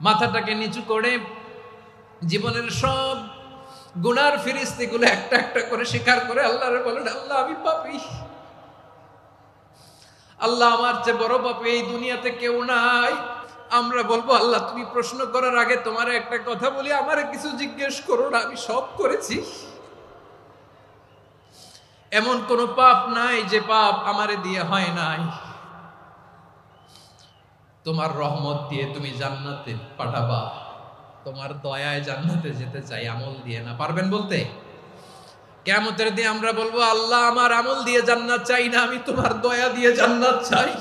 মাথাটাকে নিচু করে জীবনের সব গুনার ফিরিস্তিগুলো একটা একটা করে স্বীকার করে আল্লাহরে বলেন, আল্লাহ আমি পাপী, আল্লাহ আমার চেয়ে বড় পাপী এই দুনিয়াতে কেউ নাই। আমরা বলবো, আল্লাহ তুমি প্রশ্ন করার আগে তোমার একটা কথা বলি, আমারে কিছু জিজ্ঞেস করো না, আমি সব করেছি। এমন কোন পাপ নাই যে পাপ আমারে দিয়ে হয় নাই। তোমার রহমত দিয়ে তুমি জান্নাতে পাঠাবা, তোমার দয়ায় জান্নাতে যেতে চাই, আমল দিয়ে না। পারবেন বলতে? কিয়ামতের দিন আমরা বলবো, আল্লাহ আমার আমল দিয়ে জান্নাত চাই না, আমি তোমার দয়া দিয়ে জান্নাত চাই।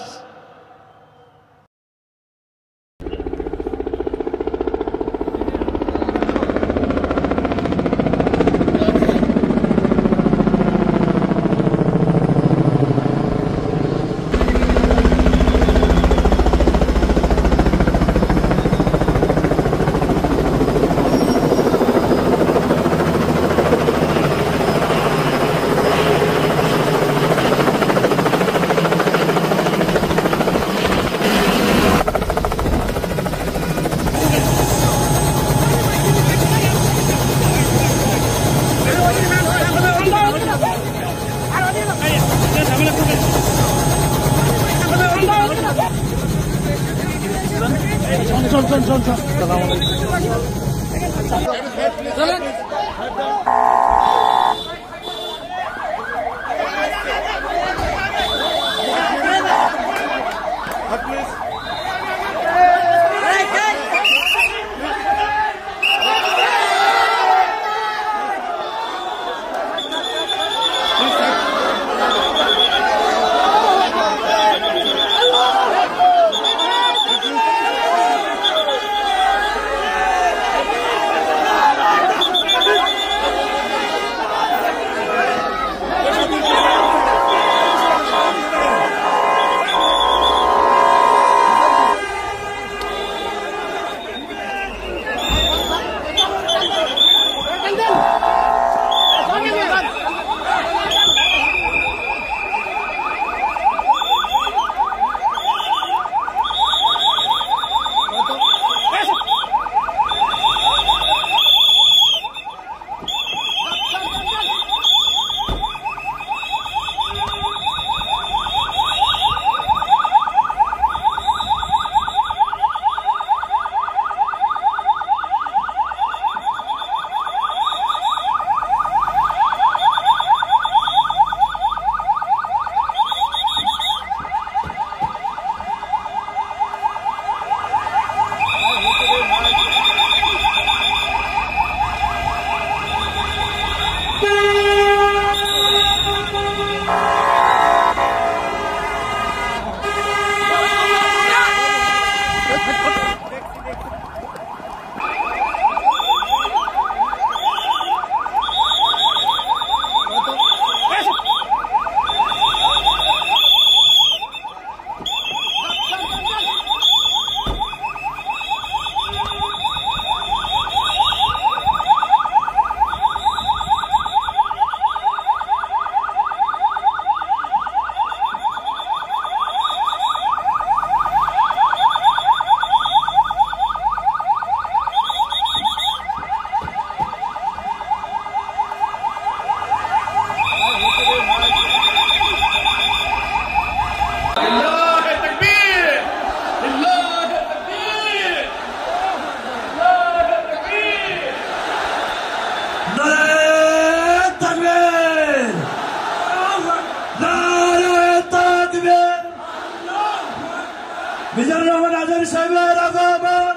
মিজানুর রহমান আজহারী সাহেবের আগমন,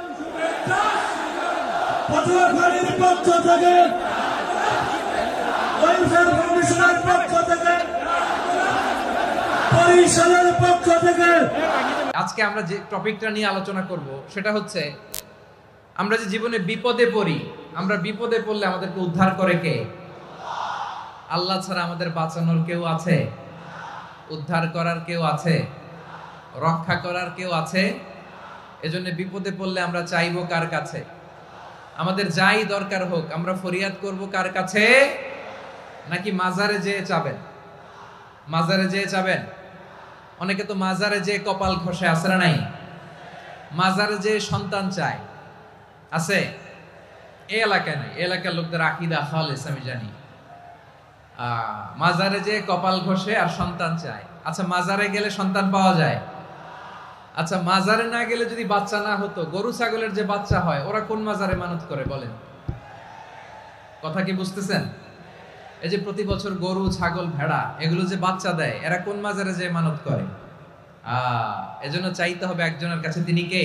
পটুয়াখালীর পক্ষ থেকে, ওয়েলফেয়ার ফাউন্ডেশনের পক্ষ থেকে, বরিশালের পক্ষ থেকে। আজকে আমরা যে টপিকটা নিয়ে আলোচনা করব সেটা হচ্ছে, আমরা যে জীবনে বিপদে পড়ি, আমরা বিপদে পড়লে আমাদেরকে উদ্ধার করে কে? আল্লাহ ছাড়া আমাদের বাঁচানোর কেউ আছে? উদ্ধার করার কেউ আছে? রক্ষা করার কেউ আছে? এজন্য বিপদে পড়লে আমরা চাইবো কার কাছে? আমাদের যাই দরকার হোক আমরা ফরিয়াদ করব কার কাছে? নাকি মাজারে যেয়ে চাবেন? মাজারে যেয়ে চাবেন? অনেকে তো মাজারে যেয়ে কপাল ঘষে, আছে না নাই? মাজারে যেয়ে সন্তান চায়, আছে? এই এলাকায় নাই। এই এলাকার লোকদের আকীদা খালেস আমি জানি। মাজারে যে কপাল ঘষে আর সন্তান চায়। আচ্ছা, মাজারে গেলে সন্তান পাওয়া যায়? আচ্ছা, মাজারে না গেলে যদি বাচ্চা না হতো, গরু ছাগলের যে বাচ্চা হয় ওরা কোন মাজারে মানত করে বলেন? কথা কি বুঝতেছেন? এই যে প্রতি বছর গরু ছাগল ভেড়া এগুলো যে বাচ্চা দেয়, এরা কোন মাজারে যে মানত করে? এজন্য চাইতে হবে একজনের কাছে, তিনি কে?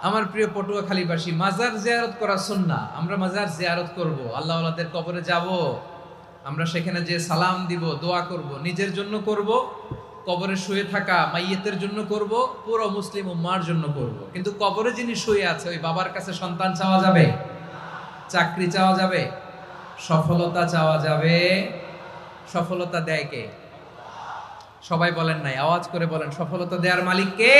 আমার প্রিয় পটুয়াখালীবাসী, মাজার জিয়ারত করা সুন্নাহ। আমরা মাজার জিয়ারত করব, আল্লাহ ওয়ালাদের কবরে যাব, আমরা সেখানে যে সালাম দিব, দোয়া করব, নিজের জন্য করব, কবরে শুয়ে থাকা মাইয়েতের জন্য করব, পুরো মুসলিম উম্মার জন্য করব। কিন্তু কবরে যিনি শুয়ে আছে ওই বাবার কাছে সন্তান চাওয়া যাবে? চাকরি চাওয়া যাবে? সফলতা চাওয়া যাবে? সফলতা দেয় কে? সবাই বলেন নাই, আওয়াজ করে বলেন, সফলতা দেওয়ার মালিক কে?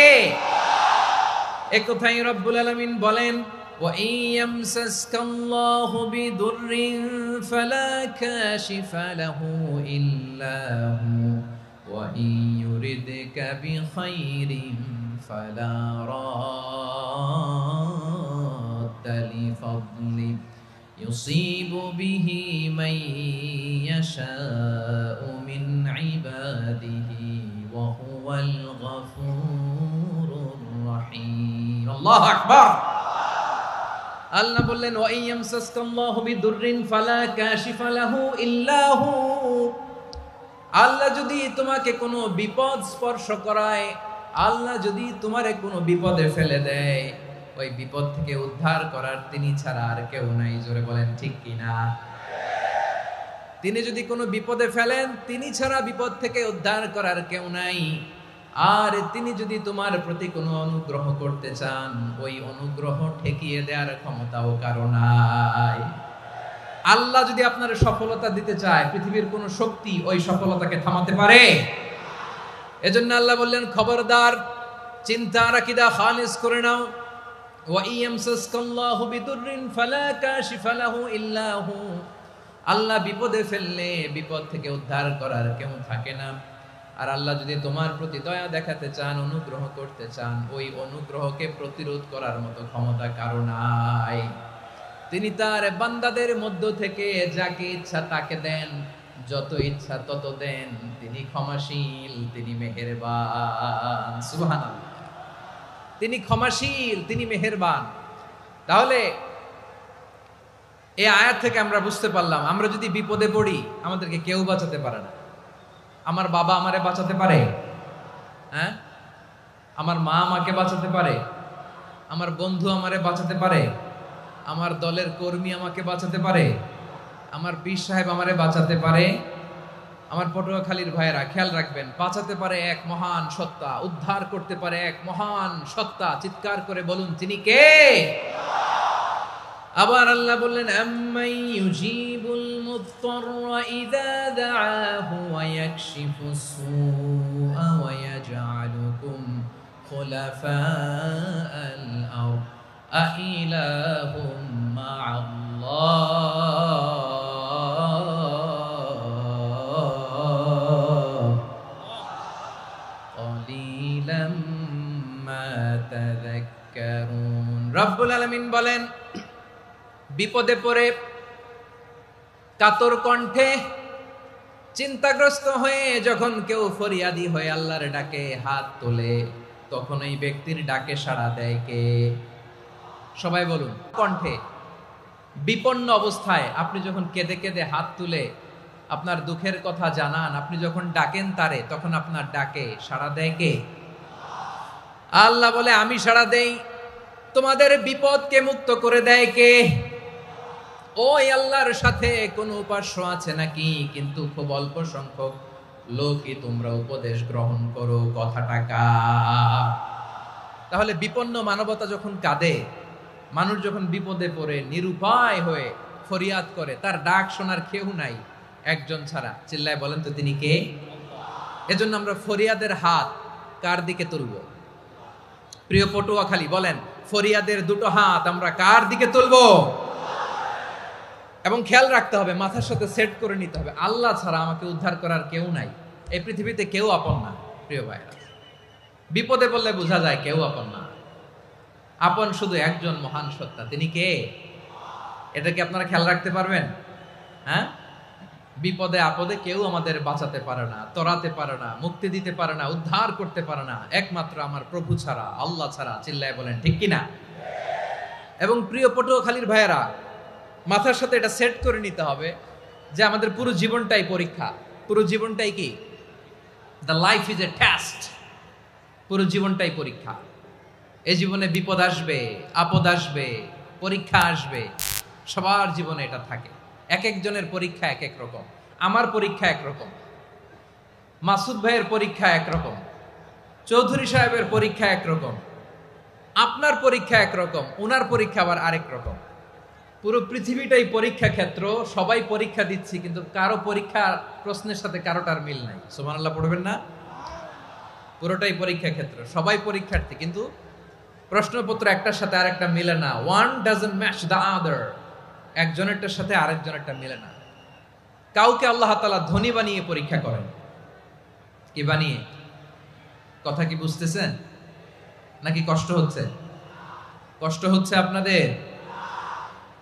এক কথাই রব্বুল আলামিন বলেন, ওয়া ইয়ামসাসকাল্লাহু বিদুররিন ফালা কাশিফা লাহু ইল্লা হু ওয়া ইয়ুরিদকা বিখাইরিন ফালা রাদ্দা লিফাদলি ইউসিবু বিহি মান ইয়াশাউ মিন ইবাদিহি ওয়া হুয়াল গফুরুর রহিম। আল্লাহু আকবার। আল্লাহ বললেন, ওয়া ইয়ামসাসকাল্লাহু বিদুররিন ফালা কাশিফা লাহু ইল্লা হু। আল্লাহ যদি তোমাকে কোনো বিপদ স্পর্শ করায়, আল্লাহ যদি তোমারে কোনো বিপদে ফেলে দেয়, ওই বিপদ থেকে উদ্ধার করার তিনি ছাড়া আর কেউ নাই। জোরে বলেন ঠিক কিনা? তিনি যদি কোনো বিপদে ফেলেন, তিনি ছাড়া বিপদ থেকে উদ্ধার করার কেউ নাই। আর তিনি যদি তোমার প্রতি কোনো অনুগ্রহ করতে চান, ওই অনুগ্রহ ঠেকিয়ে দেওয়ার ক্ষমতাও কারো নাই। আল্লাহ যদি আপনার সফলতা দিতে চায়, পৃথিবীর কোনো শক্তি ওই সফলতাকে থামাতে পারে? এজন্য আল্লাহ বললেন, খবরদার, চিন্তা আকীদা খালিস করে নাও। ওয়া ইয়ামসাসকাল্লাহু বিদুররিন ফালা কাশিফা লাহু ইল্লা হু। আল্লাহ বিপদে ফেললে বিপদ থেকে উদ্ধার করার কেউ থাকে না। আর আল্লাহ যদি তোমার প্রতি দয়া দেখাতে চান, অনুগ্রহ করতে চান, ওই অনুগ্রহকে প্রতিরোধ করার মতো ক্ষমতা কারো নাই। তিনি তার বান্দাদের মধ্য থেকে যাকে ইচ্ছা তাকে দেন, যত ইচ্ছা তত দেন। তিনি ক্ষমাশীল, তিনি মেহেরবান। সুবহানাল্লাহ। তিনি ক্ষমাশীল, তিনি মেহেরবান। তাহলে এই আয়াত থেকে আমরা বুঝতে পারলাম, আমরা যদি বিপদে পড়ি আমাদেরকে কেউ বাঁচাতে পারে না। আমার বাবা আমারে বাঁচাতে পারে? হ্যাঁ? আমার মা আমাকে বাঁচাতে পারে? আমার বন্ধু আমারে বাঁচাতে পারে? আমার দলের কর্মী আমাকে বাঁচাতে পারে? আমার পীর সাহেব আমারে বাঁচাতে পারে? আমার পটুয়াখালীর ভাইয়েরা খেয়াল রাখবেন, বাঁচাতে পারে এক মহান সত্তা, উদ্ধার করতে পারে এক মহান সত্তা। চিৎকার করে বলুন, তিনি কে? আবার আল্লাহ বললেন, আম্মাই ইউজিবুল মুত্তাররা ইযা দাআহু ওয়া ইয়াকশিফুস সুআ ওয়া ইয়াজআলুকুম খুলাফাআল আরদ আইলাহুম মা'আল্লাহ ক্বালিলাম মা তাযাক্কারুন। রব্বুল আলামিন বলেন, বিপদে পড়ে কাতর কণ্ঠে চিন্তাগ্রস্ত হয়ে যখন কেউ ফরিয়াদি হয়ে আল্লাহর ডাকে হাত তোলে, তখন এই ব্যক্তির ডাকে সাড়া দেয় কে? সবাই বলুন। কণ্ঠে বিপন্ন অবস্থায় আপনি যখন কেঁদে কেঁদে হাত তুলে আপনার দুঃখের কথা জানান, আপনি যখন ডাকেন তারে, তখন আপনার ডাকে সাড়া দেয় কে? আল্লাহ বলে, আমি সাড়া দেই। তোমাদের বিপদকে মুক্ত করে দেয় কে? ওই আল্লাহর সাথে কোন উপাস্য আছে নাকি? কিন্তু খুব অল্প সংখ্যক লোকই তোমরা উপদেশ গ্রহণ করো। কথাটা কার? তাহলে বিপন্ন মানবতা যখন কাঁদে, মানুষ যখন বিপদে পড়ে নিরুপায় হয়ে ফরিয়াদ করে, তার ডাক শোনার কেউ নাই একজন ছাড়া। চিল্লায় বলেন তো, তিনি কে? এজন্য আমরা ফরিয়াদের হাত কার দিকে তুলব? প্রিয় পটুয়াখালী বলেন, ফরিয়াদের দুটো হাত আমরা কার দিকে তুলব? এবং খেয়াল রাখতে হবে, মাথার সাথে সেট করে নিতে হবে, আল্লাহ ছাড়া আমাকে উদ্ধার করার কেউ নাই। এই পৃথিবীতে কেউ আপন না। প্রিয় ভাইরা, বিপদে পড়লে বোঝা যায় কেউ আপন না। আপন শুধু একজন মহান সত্তা, তিনি কে? এটা কি আপনারা খেয়াল রাখতে পারবেন? হ্যাঁ, বিপদে আপদে কেউ আমাদের বাঁচাতে পারে না, তরাতে পারে না, মুক্তি দিতে পারে না, উদ্ধার করতে পারে না, একমাত্র আমার প্রভু ছাড়া, আল্লাহ ছাড়া। চিল্লায় বলেন ঠিক কিনা? এবং প্রিয় পটুয়াখালীর ভাইয়েরা, মাথার সাথে এটা সেট করে নিতে হবে যে আমাদের পুরো জীবনটাই পরীক্ষা। পুরো জীবনটাই কি? The life is a test. পুরো জীবনটাই পরীক্ষা। এই জীবনে বিপদ আসবে, আপদ আসবে, পরীক্ষা আসবে, সবার জীবনে এটা থাকে। এক একজনের পরীক্ষা এক এক রকম। আমার পরীক্ষা একরকম, মাসুদ ভাইয়ের পরীক্ষা একরকম, চৌধুরী সাহেবের পরীক্ষা একরকম, আপনার পরীক্ষা একরকম, ওনার পরীক্ষা আবার আরেক রকম। পুরো পৃথিবীটাই পরীক্ষা ক্ষেত্র, সবাই পরীক্ষা দিচ্ছি, কিন্তু কারো পরীক্ষা প্রশ্নের সাথে কারোটার মিল নাই। সুবহানাল্লাহ পড়বেন না? পুরোটাই পরীক্ষা ক্ষেত্র, সবাই পরীক্ষার্থী, কিন্তু প্রশ্নপত্র একটার সাথে আরেকটা মিলে না। One doesn't match the other. একজনেরটার সাথে আরেকজনেরটা মিলে না। কাউকে আল্লাহ তাআলা ধনী বানিয়ে পরীক্ষা করেন। কি বানিয়ে? কথা কি বুঝতেছেন নাকি কষ্ট হচ্ছে? কষ্ট হচ্ছে আপনাদের?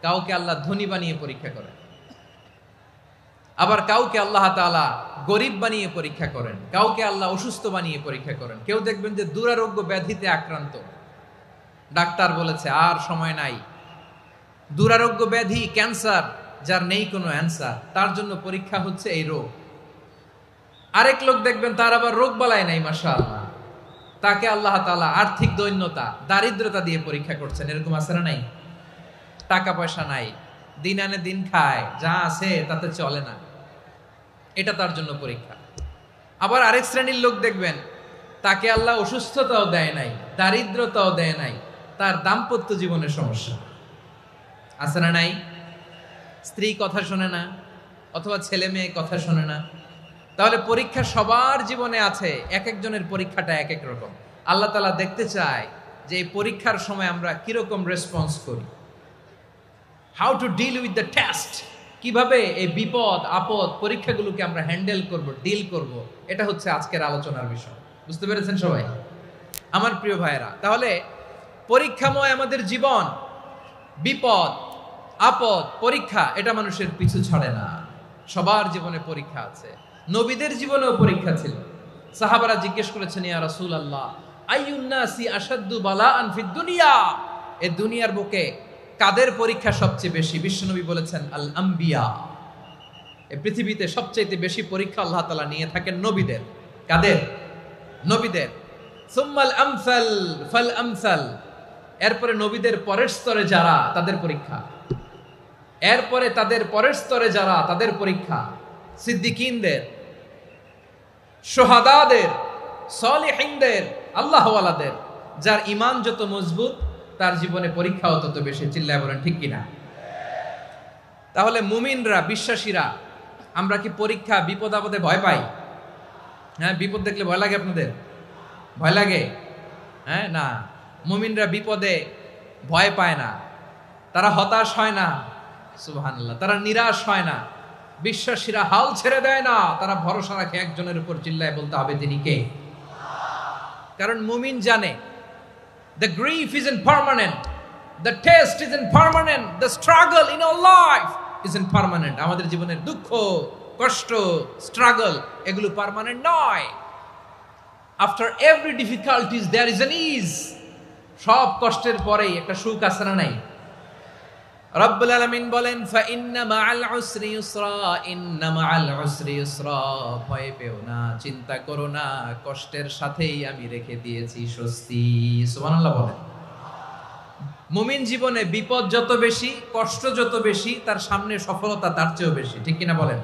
কাউকে আল্লাহ ধনী বানিয়ে পরীক্ষা করেন, আবার কাউকে আল্লাহ তাআলা গরিব বানিয়ে পরীক্ষা করেন, কাউকে আল্লাহ অসুস্থ বানিয়ে পরীক্ষা করেন। কেউ দেখবেন যে দুরারোগ্য ব্যাধিতে আক্রান্ত, ডাক্তার বলেছে আর সময় নাই, দুরারোগ্য ব্যাধি, ক্যান্সার, যার নেই কোনো অ্যান্সার, তার জন্য পরীক্ষা হচ্ছে এই রোগ। আরেক লোক দেখবেন তার আবার রোগ বালাই নাই, মাশাআল্লাহ, তাকে আল্লাহ তাআলা আর্থিক দৈন্যতা, দারিদ্রতা দিয়ে পরীক্ষা করছেন। এরকম আছে না নাই? টাকা পয়সা নাই, দিন আনে দিন খায়, যা আছে তাতে চলে না, এটা তার জন্য পরীক্ষা। আবার আরেক শ্রেণীর লোক দেখবেন তাকে আল্লাহ অসুস্থতাও দেয় নাই, দারিদ্রতাও দেয় নাই, তার দাম্পত্য জীবনের সমস্যা আছে না নাই? স্ত্রী কথা শোনে না, অথবা ছেলে মেয়ে কথা শোনে না। তাহলে পরীক্ষা সবার জীবনে আছে, এক একজনের পরীক্ষাটা এক এক রকম। আল্লাহ তাআলা দেখতে চায় যে এই পরীক্ষার সময় আমরা কিরকম রেসপন্স করি, how to deal with the test, কিভাবে এই বিপদ আপদ পরীক্ষাগুলোকে আমরা হ্যান্ডেল করব, ডিল করব। এটা হচ্ছে আজকের আলোচনার বিষয়। বুঝতে পেরেছেন সবাই আমার প্রিয় ভাইয়েরা? তাহলে পরীক্ষাময় আমাদের জীবন, বিপদ আপদ পরীক্ষা, এটা মানুষের পিছু ছাড়ে না। সবার জীবনে পরীক্ষা আছে। নবীদের জীবনেও পরীক্ষা ছিল। সাহাবারা জিজ্ঞেস করেছেন, ইয়া রাসূলুল্লাহ, আইয়ুন নাসি আশাদ্দু বালাআন ফিদ দুনিয়া, এই দুনিয়ার বুকে কাদের পরীক্ষা সবচেয়ে বেশি? বিশ্বনবী বলেছেন, আল আম্বিয়া। এই পৃথিবীতে সবচেয়ে বেশি পরীক্ষা আল্লাহ তাআলা নিয়ে থাকেন নবীদের। কাদের? নবীদের। সুম্মাল আমসাল ফাল আমসাল, এরপরে নবীদের পরের স্তরে যারা, তাদের পরীক্ষা। এরপরে তাদের পরের স্তরে যারা, তাদের পরীক্ষা। সিদ্দিকিনদের, শুহাদাদের, সলিহিনদের, আল্লাহওয়ালাদের। যার ঈমান যত মজবুত, তার জীবনে পরীক্ষাও তত বেশি। চিল্লায় বলেন ঠিক কিনা? তাহলে মুমিনরা, বিশ্বাসীরা, আমরা কি পরীক্ষা বিপদ আপদে ভয় পাই? হ্যাঁ, বিপদ দেখলে ভয় লাগে আপনাদের? ভয় লাগে? হ্যাঁ, না, মুমিনরা বিপদে ভয় পায় না, তারা হতাশ হয় না, সুবহানাল্লাহ, তারা নিরাশ হয় না। বিশ্বাসীরা হাল ছেড়ে দেয় না, তারা ভরসা রাখে একজনের উপর। চিল্লায় বলতে হবে তিনি কে? কারণ মুমিন জানে the grief isn't permanent, the test isn't permanent, the struggle in our life isn't permanent. আমাদের জীবনের দুঃখ, কষ্ট, স্ট্রাগল, এগুলো পার্মানেন্ট নয়। After every difficulties there is an ease. সব কষ্টের পরেই একটা সুখ আছে না নাই? রব্বুল আলামিন বলেন, ফা ইন্না মাআল উসরি ইউসরা, ইন্না মাআল উসরি ইউসরা, ভয় পেও না, চিন্তা করো না, কষ্টের সাথেই আমি রেখে দিয়েছি স্বস্তি। সুবহানাল্লাহ বলেন। মুমিন জীবনে বিপদ যত বেশি, কষ্ট যত বেশি, তার সামনে সফলতা তার চেয়েও বেশি। ঠিক কিনা বলেন?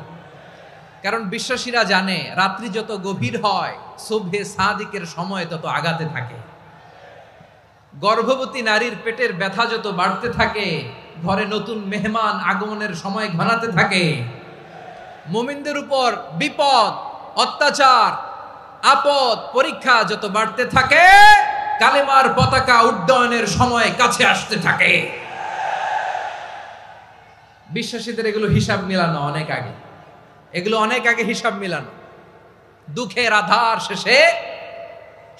কারণ বিশ্বাসীরা জানে রাত্রি যত গভীর হয়, সুবহে সাদিকের সময় তত আগাতে থাকে। গর্ভবতী নারীর পেটের ব্যথা যত বাড়তে থাকে, ঘরে নতুন মেহমান আগমনের সময় ঘনাতে থাকে। মুমিনদের উপর বিপদ, অত্যাচার, আপদ, পরীক্ষা যত বাড়তে থাকে, কালেমার পতাকা উড্ডয়নের সময় কাছে আসতে থাকে। বিশ্বাসীদের এগুলো হিসাব মিলানো অনেক আগে, এগুলো অনেক আগে হিসাব মিলানো। দুঃখের আধার শেষে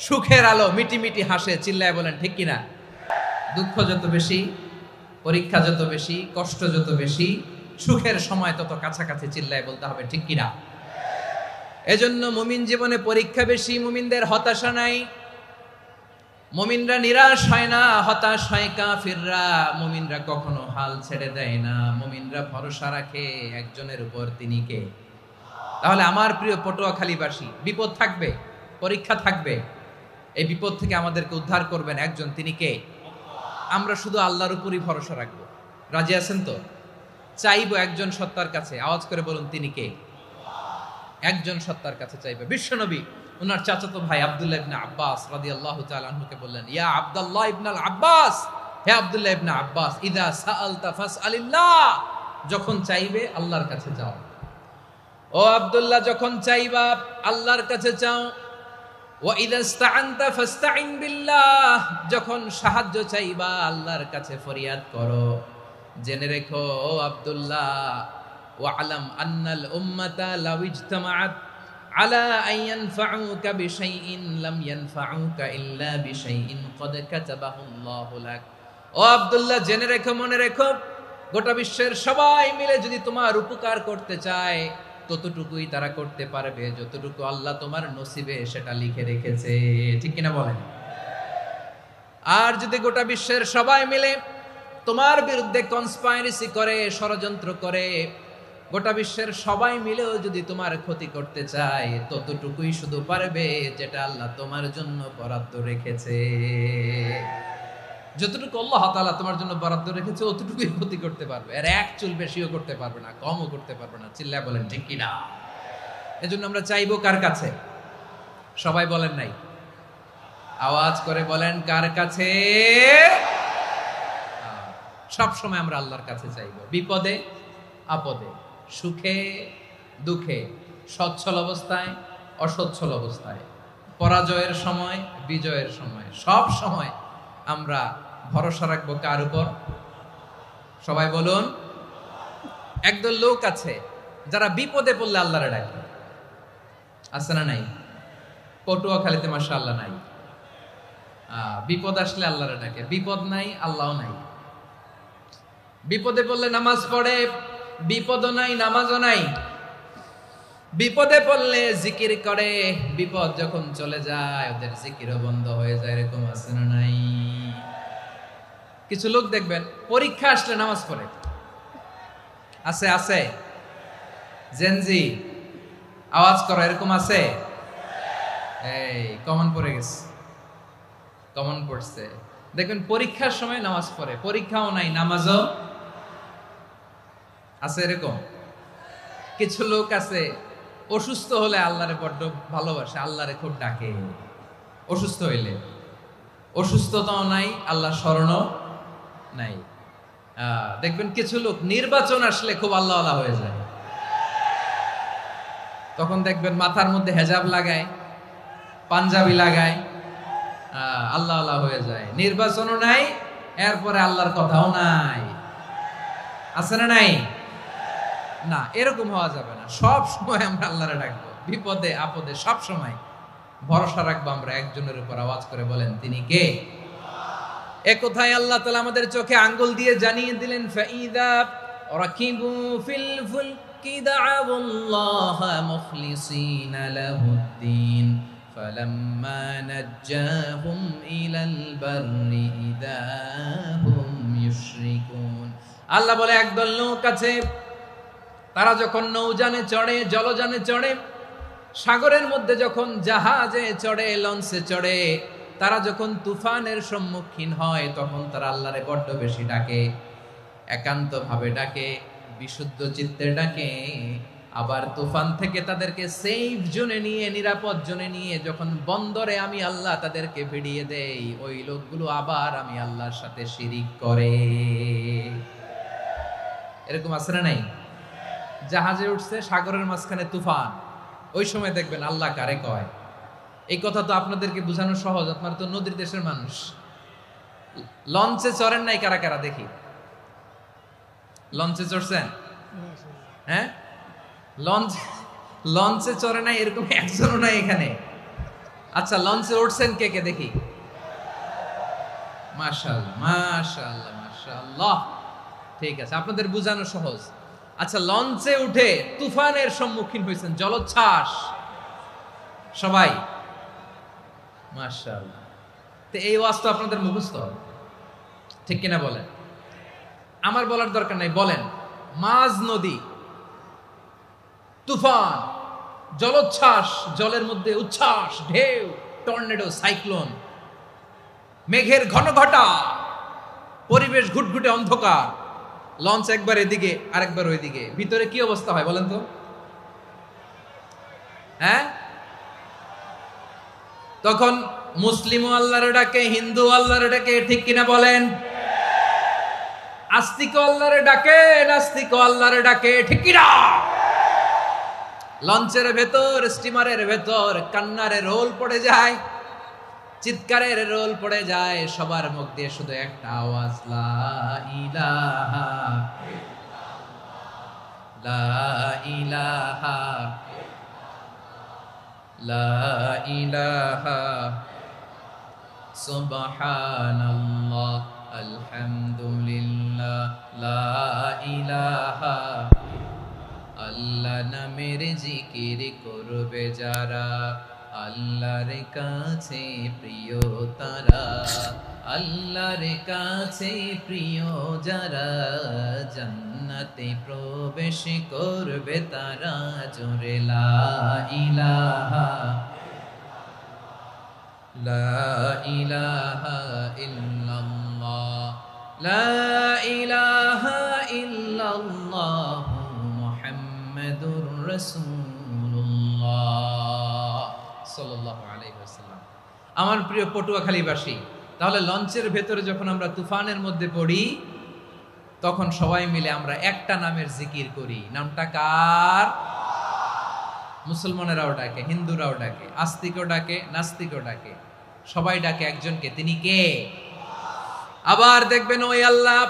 সুখের আলো মিটি মিটি হাসে। চিল্লায় বলেন ঠিক কিনা? দুঃখ যত বেশি, পরীক্ষা যত বেশি, কষ্ট যত বেশি, সুখের সময় তত কাছাকাছি চিল্লায় বলতে হবে, ঠিক কিনা? এজন্য মুমিন জীবনে পরীক্ষা বেশি, মুমিনদের হতাশা নাই, মুমিনরা নিরাশ হয় না, হতাশ হয় কাফিররা। মুমিনরা কখনো হাল ছেড়ে দেয় না, মুমিনরা ভরসা রাখে একজনের উপর, তিনি কে? তাহলে আমার প্রিয় পটুয়াখালীবাসী, বিপদ থাকবে, পরীক্ষা থাকবে, এই বিপদ থেকে আমাদেরকে উদ্ধার করবেন একজন, তিনি কে? আমরা শুধু আল্লাহর উপরই ভরসা রাখবো। রাজি আছেন তো? চাইবো একজন সত্তার কাছে, আওয়াজ করে বলুন, তিনি কে? একজন সত্তার কাছে চাইবে। বিশ্বনবী ওনার চাচাতো ভাই আব্দুল্লাহ ইবনে আব্বাস রাদিয়াল্লাহু তাআলা আনহুকে বললেন, ইয়া আব্দুল্লাহ ইবনে আব্বাস, হে আব্দুল্লাহ ইবনে আব্বাস, ইদা সাআলতা ফাসআলিল্লাহ, যখন চাইবে আল্লাহর কাছে যাও। ও আব্দুল্লাহ, যখন চাইবা আল্লাহর কাছে চাও। ওয়া ইদা ইসতাআনতা ফাসতাইন বিল্লাহ, যখন সাহায্য চাইবা আল্লাহর কাছে ফরিয়াদ করো। জেনে রেখো ও আব্দুল্লাহ, ওয়া'লাম আন্নাল উম্মাতা লাউ ইজতামাআত আলা আন ইয়ানফাউকা বিশাইইন লাম ইয়ানফাউকা ইল্লা বিশাইইন ক্বাদ কাতাবাহু আল্লাহু লাক। ও আব্দুল্লাহ, জেনে রেখো, মনে রেখো, গোটা বিশ্বের সবাই মিলে যদি তোমার উপকার করতে চায় ততটুকুই তারা করতে পারবে যতটুকু আল্লাহ তোমার নসিবে সেটা লিখে রেখেছে, ঠিক কিনা বলেন? আর যদি গোটা বিশ্বের সবাই মিলে তোমার বিরুদ্ধে কনস্পাইরেসি করে, ষড়যন্ত্র করে, গোটা বিশ্বের সবাই মিলেও যদি তোমার ক্ষতি করতে চায় ততটুকুই শুধু পারবে যেটা আল্লাহ তোমার জন্য বরাদ্দ রেখেছে। যতটুকু আল্লাহ তাআলা তোমার জন্য বরাদ্দ রেখেছে অতটুকুই ক্ষতি করতে পারবে, আর এক চুল বেশিও করতে পারবে না, কমও করতে পারবে না। চিল্লায় বলেন, ঠিক কিনা? এজন্য আমরা চাইবো কার কাছে? সবাই বলেন নাই, আওয়াজ করে বলেন, কার কাছে? সব সময় আমরা আল্লাহর কাছে চাইবো, বিপদে আপদে, সুখে দুঃখে, সচ্ছল অবস্থায় অসচ্ছল অবস্থায়, পরাজয়ের সময় বিজয়ের সময়, সব সময় আমরা ভরসা রাখবো কার উপর? সবাই বলুন। একদল লোক আছে যারা বিপদে পড়লে আল্লাহরে ডাকে, আছে না নাই? পটুয়াখালীতে মাশাআল্লাহ নাই। বিপদ আসলে আল্লাহরে ডাকে, বিপদ নাই আল্লাহও নাই। বিপদে পড়লে নামাজ পড়ে, বিপদও নাই নামাজও নাই। বিপদে পড়লে জিকির করে, বিপদ যখন চলে যায় ওদের জিকিরও বন্ধ হয়ে যায়। এরকম আছে না নাই? কিছু লোক দেখবেন পরীক্ষা আসলে নামাজ পড়ে, আছে আছে? জেনজি আওয়াজ করো, এরকম আছে? এই কমন পড়ে গেছে, কমন পড়ছে। দেখবেন পরীক্ষার সময় নামাজ পড়ে, পরীক্ষাও নাই নামাজও আছে। এরকম কিছু লোক আছে অসুস্থ হলে আল্লাহরে বড্ড ভালোবাসে, আল্লাহরে খুব ডাকে। অসুস্থ হইলে অসুস্থতাও নাই, আল্লাহ স্মরণও নাই। দেখবেন কিছু লোক নির্বাচন আসলে খুব আল্লাহ আল্লাহ হয়ে যায়, তখন দেখবেন মাথার মধ্যে হেজাব লাগায়, পাঞ্জাবি লাগায়, আল্লাহ আল্লাহ হয়ে যায়। নির্বাচনও নাই, এরপরে আল্লাহর কথাও নাই। আছে না নাই? না, এরকম হওয়া যাবে না। সব সময় আমরা আল্লাহরে ডাকবো, বিপদে আপদে সব সময় ভরসা রাখবো আমরা একজনের উপর। আওয়াজ করে বলেন, তিনি কে? এ কথায় আল্লাহ তাআলা আমাদের চোখে আঙ্গুল দিয়ে জানিয়ে দিলেন, ফাইদা রাকিবু ফিল ফুলকি দা'আবুল্লাহা মুখলিসিনা লাহুদ্দিন ফালাম্মা নাজ্জাহুম ইলাল বাররি ইযা হুম ইউশরিকুন। আল্লাহ বলে, একদল লোক আছে তারা যখন নৌযানে চড়ে, জলযানে চড়ে, সাগরের মধ্যে যখন জাহাজে চড়ে, লঞ্চে চড়ে, তারা যখন তুফানের সম্মুখীন হয় তখন তারা আল্লাহরে বড্ড বেশি ডাকে, একান্ত ভাবে ডাকে, বিশুদ্ধ চিত্তে ডাকে। আবার তুফান থেকে তাদেরকে সেফ জোনে নিয়ে, নিরাপদ জোনে নিয়ে যখন বন্দরে আমি আল্লাহ তাদেরকে ভিড়িয়ে দেই, ওই লোকগুলো আবার আমি আল্লাহর সাথে শিরিক করে। এরকম আছে না নাই? জাহাজে উঠছে, সাগরের মাঝখানে তুফান, ওই সময় দেখবেন আল্লাহ কারে কয়। এই কথা তো আপনাদেরকে বোঝানো সহজ, আপনারা তো নদীর দেশের মানুষ। লঞ্চে চড়েন নাই কারা কারা? দেখি, লঞ্চে চড়ছেন? হ্যাঁ, লঞ্চে চড়ে নাই এরকম একজনও নাই এখানে। আচ্ছা, লঞ্চে উঠছেন কে কে? দেখি, মাশাআল্লাহ মাশাআল্লাহ মাশাআল্লাহ। ঠিক আছে, আপনাদের বোঝানো সহজ। আচ্ছা, লঞ্চে উঠে তুফানের সম্মুখীন হয়েছেন, জলোচ্ছ্বাস সবাই, মাশাআল্লাহ। তো এই ওয়াজ তো আপনাদের মুখস্থ, ঠিক কিনা বলেন? আমার বলার দরকার নাই, বলেন। মাঝ নদী, তুফান, জলোচ্ছ্বাস, জলের মধ্যে উচ্ছ্বাস, ঢেউ, টর্নেডো, সাইক্লোন, মেঘের ঘনঘটা, পরিবেশ ঘুটঘুটে অন্ধকার, লঞ্চ একবার এদিকে আরেকবার ওইদিকে, ভিতরে কি অবস্থা হয় বলেন তো? হ্যাঁ, তখন মুসলিম আল্লাহর ডাকে, হিন্দু আল্লাহর ডাকে, ঠিক কিনা বলেন? আস্তিক আল্লাহর ডাকে, নাস্তিক আল্লাহর ডাকে, ঠিক কিনা? লঞ্চের ভেতর, স্টিমারের ভেতর কান্নারে রোল পড়ে যায়, চিৎকারের রোল পড়ে যায়, সবার মুখ দিয়ে শুধু একটা আওয়াজ, লা ইলাহা লা ইলাহা লা ইলাহা সুবহানাল্লাহ আলহামদুলিল্লাহ লা ইলাহা। আল্লাহ নামের জিকির করবে যারা, আল্লাহর কাছে প্রিয় তারা, আল্লাহর কাছে প্রিয় যারা, জান্নাতে প্রবেশ করবে তারা, জোরে লা ইলাহা লা ইলাহা ইল্লাল্লাহ লা ইলাহা ইল্লাল্লাহ মুহাম্মাদুর রাসূলুল্লাহ সাল্লাল্লাহু আলাইহি ওয়াসাল্লাম। আমার প্রিয় পটুয়াখালীবাসী, তাহলে লঞ্চের ভেতরে যখন আমরা তুফানের মধ্যে পড়ি, তখন সবাই মিলে আমরা একটা নামের জিকির করি। নামটা কার? মুসলমানেরাও ডাকে, হিন্দুরাও ডাকে, আস্তিকও ডাকে, নাস্তিকও ডাকে, সবাই ডাকে একজনকে, তিনি কে? আবার দেখবেন ওই আল্লাহ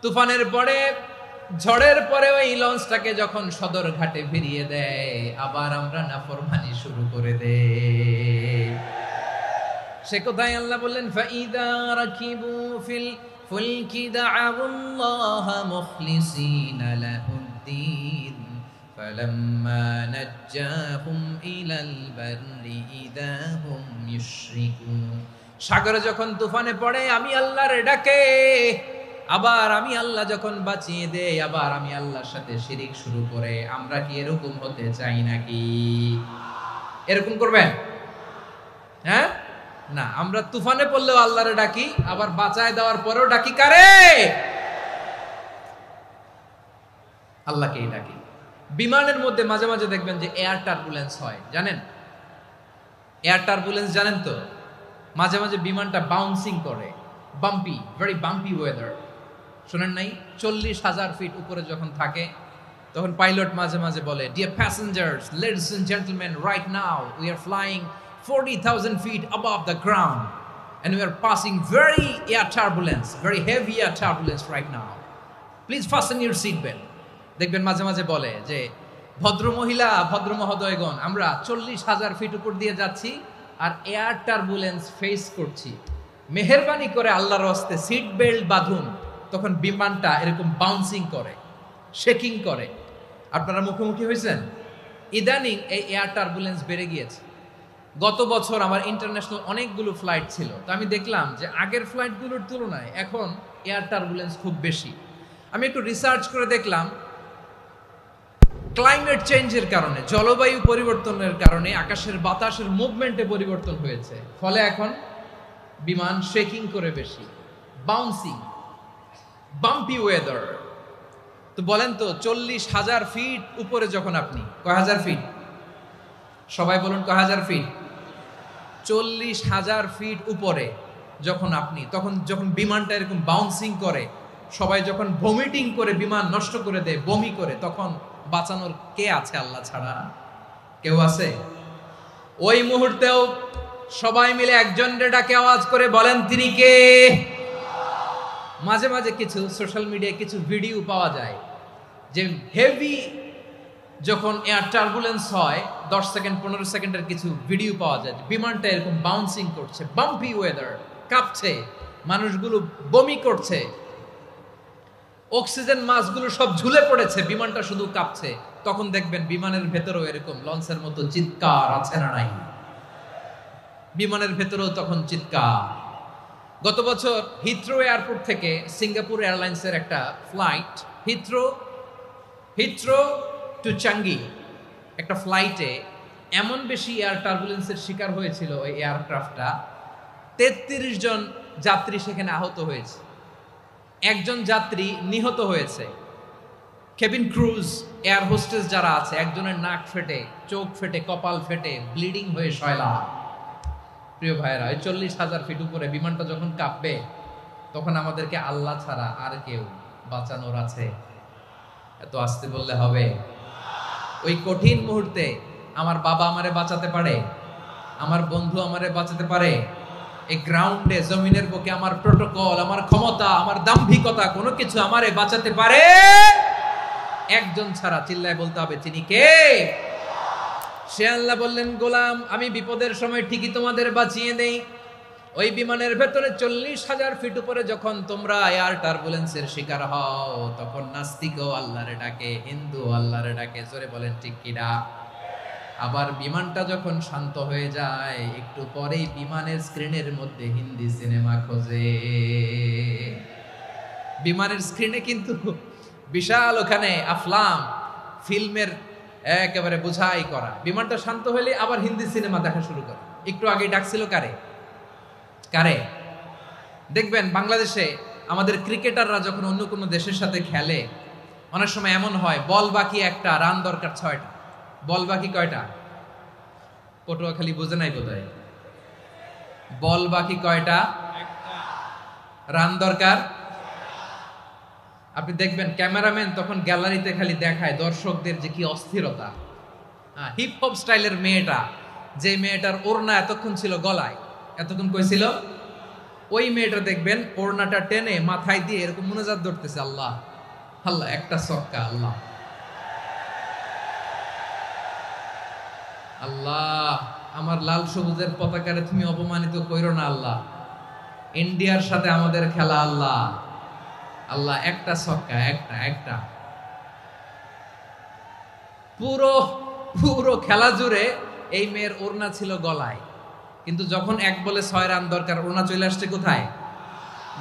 তুফানের পরে, ঝড়ের পরে ওই লঞ্চটাকে যখন সদর ঘাটে ফিরিয়ে দেয়, আবার আমরা নাফরমানি শুরু করে দেই। সে কোথায় আল্লাহ বললেন, ফাইদা রাকিবু ফিল ফুলকি দা'আউল্লাহ মুখলিসিনা লাহুদ্দিন ফালাম্মা নাজ্জাহুম ইলাল বাররি ইযা হুম ইউশরিকুন। সাগরে যখন তুফানে পড়ে আমি আল্লাহর ডাকে, আবার আমি আল্লাহ যখন বাঁচিয়ে দেই, আবার আমি আল্লাহর সাথে শিরিক শুরু করে, আমরা কি এরকম হতে চাই নাকি? এরকম করবেন? হ্যাঁ না, আমরা তুফানে পড়লেও আল্লাহরে ডাকি, আবার বাঁচায় দেওয়ার পরেও ডাকি কারে? আল্লাহকেই ডাকি। বিমানের মধ্যে মাঝে মাঝে দেখবেন যে এয়ার টার্বুলেন্স হয়, জানেন? এয়ার টার্বুলেন্স জানেন তো? মাঝে মাঝে বিমানটা বাউন্সিং করে, বাম্পি, ভেরি বাম্পি ওয়েদার। শোনেন নাই? 40,000 ফিট উপরে যখন থাকে, তখন পাইলট মাঝে মাঝে বলে, dear passengers, ladies and gentleman, right now we are flying 40,000 feet above the ground and we are passing very air turbulence, very heavy air turbulence right now. Please fasten your seat belt. দেখবেন মাঝে মাঝে বলে যে, ভদ্র মহিলা, ভদ্র মহোদয়গণ, আমরা 40,000 ফিট উপর দিয়ে যাচ্ছি আর এয়ার টার্বুলেন্স ফেস করছি, মেহেরবানি করে আল্লাহর হস্তে সিট বেল্ট বাঁধুন। তখন বিমানটা এরকম বাউন্সিং করে, শেকিং করে। আপনারা মুখোমুখি হয়েছেন? ইদানিং এই এয়ার টার্বুলেন্স বেড়ে গিয়েছে। গত বছর আমার ইন্টারন্যাশনাল অনেকগুলো ফ্লাইট ছিল, তো আমি দেখলাম যে আগের ফ্লাইটগুলোর তুলনায় এখন এয়ার টার্বুলেন্স খুব বেশি। আমি একটু রিসার্চ করে দেখলাম, ক্লাইমেট চেঞ্জের কারণে, জলবায়ু পরিবর্তনের কারণে আকাশের বাতাসের মুভমেন্টে পরিবর্তন হয়েছে, ফলে এখন বিমান শেকিং করে বেশি, বাউন্সিং, বাম্পি ওয়েদার। তো বলেন তো, 40,000 ফিট উপরে যখন আপনি, কয় হাজার ফিট? সবাই বলুন, কয় হাজার ফিট? 40,000 ফিট উপরে যখন আপনি, তখন যখন বিমানটা এরকম বাউন্সিং করে, সবাই যখন ভমিটিং করে বিমান নষ্ট করে দেয়, বমি করে, তখন বাঁচানোর কে আছে আল্লাহ ছাড়া? কেউ আছে? ওই মুহূর্তেও সবাই মিলে একজনের ডাকে আওয়াজ করে বলেন, তিনি কে? মাঝে মাঝে কিছু সোশ্যাল মিডিয়ায় কিছু ভিডিও পাওয়া যায় যে হেভি যখন এয়ার টার্বুলেন্স হয়, 10 সেকেন্ড 15 সেকেন্ডের কিছু ভিডিও পাওয়া যায়, বিমানটা এরকম বাউন্সিং করছে, বাম্পি ওয়েদার, কাঁপছে, মানুষগুলো বমি করছে, অক্সিজেন মাস্কগুলো সব ঝুলে পড়েছে, বিমানটা শুধু কাঁপছে। তখন দেখবেন বিমানের ভেতরেও এরকম লঞ্চের মতো চিৎকার আছে না নাই? বিমানের ভেতরেও তখন চিৎকার। গত বছর হিথ্রো এয়ারপোর্ট থেকে সিঙ্গাপুর এয়ারলাইন্সের একটা ফ্লাইট হিথ্রো টু চাঙ্গি একটা ফ্লাইটে এমন বেশি এয়ার টার্বুলেন্সের শিকার হয়েছিল ওই এয়ারক্রাফটটা, 33 জন যাত্রী সেখানে আহত হয়েছে, একজন যাত্রী নিহত হয়েছে। কেবিন ক্রুজ, এয়ার হোস্টেস যারা আছে, একজনের নাক ফেটে, চোখ ফেটে, কপাল ফেটে, ব্লিডিং হয়ে শয়লা। প্রিয় ভাইয়েরা, 40,000 ফিট উপরে বিমানটা যখন কাঁপবে, তখন আমাদেরকে আল্লাহ ছাড়া আর কেউ বাঁচানোর আছে? এত আস্তে বললে হবে? ওই কঠিন মুহূর্তে আমার বাবা আমারে বাঁচাতে পারে, আমার বন্ধু আমারে বাঁচাতে পারে। এই গ্রাউন্ডে, জমিনের বুকে আমার প্রোটোকল, আমার ক্ষমতা, আমার দাম্ভিকতা, কোনো কিছু আমারে বাঁচাতে পারে একজন ছাড়া। চিল্লায় বলতে হবে, তিনি কে? সে আল্লাহ। বললেন, গোলাম, আমি বিপদের সময় ঠিকই তোমাদের বাঁচিয়ে দেই। ওই বিমানের ভেতরে 40,000 ফিট উপরে যখন তোমরা এয়ার টার্বুলেন্সের শিকার হও, তখন নাস্তিকও আল্লাহরে ডাকে, হিন্দু আল্লাহরে ডাকে। জোরে বলেন ঠিক কিনা? আবার বিমানটা যখন শান্ত হয়ে যায়, একটু পরেই বিমানের স্ক্রিনের মধ্যে হিন্দি সিনেমা খোঁজে। বিমানের স্ক্রিনে কিন্তু বিশাল ওখানে আফলাম ফিল্মের একেবারে বোঝাই করা। বিমানটা শান্ত হলে আবার হিন্দি সিনেমা দেখা শুরু করে। একটু আগে ডাকছিল কারে? দেখবেন বাংলাদেশে আমাদের ক্রিকেটাররা যখন অন্য কোনো দেশের সাথে খেলে, অনেক সময় এমন হয়, বল বাকি একটা, রান দরকার 6টা। বল বাকি কয়টা? পটুয়াখালী বুঝে নাই বোধহয়। বল বাকি কয়টা? রান দরকার। আপনি দেখবেন ক্যামেরাম্যান তখন গ্যালারিতে খালি দেখায় দর্শকদের যে কি অস্থিরতা। হিপ হপ স্টাইলের মেয়েটা, যে মেয়েটার ওড়না এতক্ষণ ছিল গলায়, এতক্ষণ কই ছিল, ওই মেয়েটা দেখবেন ওড়নাটা টেনে মাথায় দিয়ে এরকম মুনাজাত ধরতেছে, আল্লাহ আল্লাহ, একটা ছক্কা, আল্লাহ আল্লাহ, আমার লাল সবুজের পতাকারে তুমি অপমানিত কইরো না আল্লাহ, ইন্ডিয়ার সাথে আমাদের খেলা, আল্লাহ আল্লাহ, একটা ছক্কা, একটা। পুরো খেলা জুড়ে এই মেয়ের ওড়না ছিল গলায়, কিন্তু যখন 1 বলে 6 রান দরকার, ওড়না চলে আসছে কোথায়?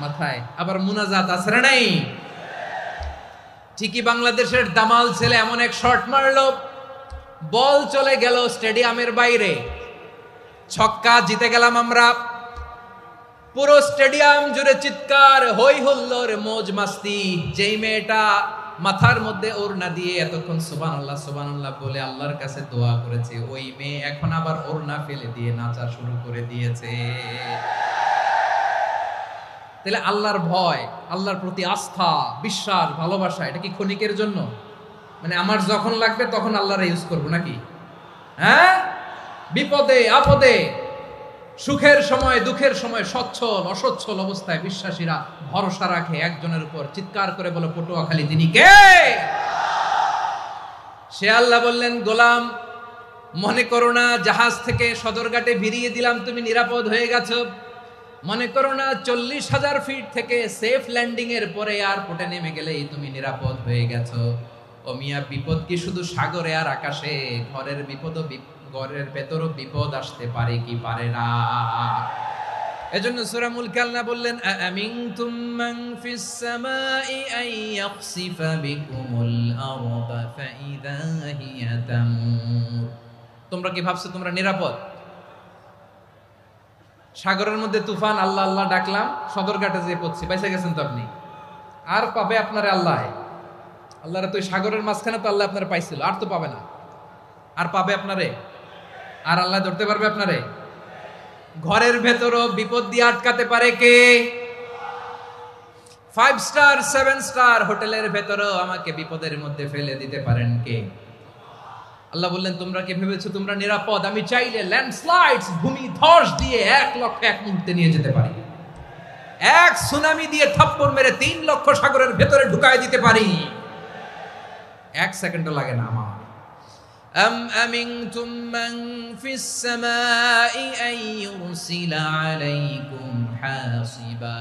মাথায়। আবার মুনাজাত আছে না নাই? ঠিকই বাংলাদেশের দামাল ছেলে এমন এক শট মারলো, বল চলে গেল স্টেডিয়ামের বাইরে, ছক্কা, জিতে গেলাম আমরা। পুরো স্টেডিয়াম জুড়ে চিৎকার, হই হুল্লোড়, মৌজ মাস্তি। যেই মেয়েটা মাথার মধ্যে ওড়না দিয়ে এতক্ষণ সুবহানাল্লাহ সুবহানাল্লাহ বলে আল্লাহর কাছে দোয়া করেছে, ওই মেয়ে এখন আবার ওড়না ফেলে দিয়ে নাচা শুরু করে দিয়েছে। তাহলে আল্লাহর ভয়, আল্লাহর প্রতি আস্থা, বিশ্বাস, ভালোবাসা, এটা কি ক্ষণিকের জন্য? মানে আমার যখন লাগবে তখন আল্লাহরে ইউজ করবো নাকি? হ্যাঁ, বিপদে আপদে, সুখের সময় দুঃখের সময়, সচ্ছল অসচ্ছল অবস্থায় বিশ্বাসীরা ভরসা রাখে একজনের উপর। চিৎকার করে বলে, পটুয়াখালী, তিনি কে? সে আল্লাহ। বললেন, গোলাম, মনে করো না জাহাজ থেকে সদরঘাটে ভিড়িয়ে দিলাম, তুমি নিরাপদ হয়ে গেছো। মনে করো না 40,000 ফিট থেকে সেফ ল্যান্ডিং এর পরে এয়ারপোর্টে নেমে গেলেই তুমি নিরাপদ হয়ে গেছো। ও মিয়া, বিপদ কি শুধু সাগরে আর আকাশে? ঘরের ভেতরও বিপদ আসতে পারে কি পারে না? এজন্য সূরা মুলক আল্লাহ বললেন, আমিনতুম মান ফিস সামাই আন ইয়াখসিফা বিকুমুল আরদা ফাইদা হিয়া তামুর। তোমরা কি ভাবছো তোমরা নিরাপদ? সাগরের মধ্যে তুফান, আল্লাহ আল্লাহ ডাকলাম, সদরঘাটে যেয়ে পড়ছি, বাইসে গেছেন তো আপনি। আর পাবে আপনারে আল্লাহ? আল্লাহরে তো সাগরের মাঝখানে তো আল্লাহ আপনারে পাইছিল, আর তো পাবে না। আর পাবে আপনারে? আর আল্লাহ ধরতে পারবে আপনারে? ঘরের ভেতরও বিপদ দিয়ে আটকাতে পারে কে? 5 স্টার 7 স্টার হোটেলের ভেতরও আমাকে বিপদের মধ্যে ফেলে দিতে পারেন কে? আল্লাহ বললেন, তোমরা কি ভেবেছো তোমরা নিরাপদ? আমি চাইলে ল্যান্ডস্লাইডস, ভূমি ধস দিয়ে 1 লক্ষ 1 মুহূর্তে নিয়ে যেতে পারি। এক সুনামি দিয়ে থাপ্পড় মেরে 3 লক্ষ সাগরের ভেতরে ঢুকায় দিতে পারি। 1 সেকেন্ডও লাগে না আমার। أم أمنتم من في السماء أن يرسل عليكم হাসিবা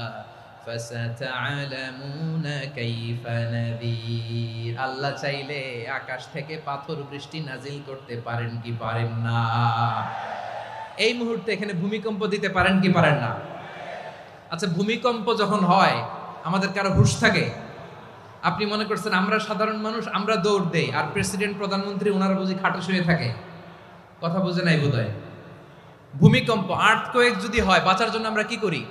ফাসাতা'লামুনা কাইফা নাযীর। আল্লাহ চাইলে আকাশ থেকে পাথর বৃষ্টি নাজিল করতে পারেন কি পারেন না? এই মুহূর্তে এখানে ভূমিকম্প দিতে পারেন কি পারেন না? আচ্ছা, ভূমিকম্প যখন হয় আমাদের কারো হুঁশ থাকে? আপনি মনে করছেন আমরা সাধারণ মানুষ, আমরা দৌড় দেই, আর প্রেসিডেন্ট প্রধানমন্ত্রী ওনারা বুঝি খাটে শুয়ে থাকে? কথা বুঝে নাই বোধহয়। ভূমিকম্প, আর্থকোয়েক যদি হয়, বাঁচার জন্য আমরা কি করি?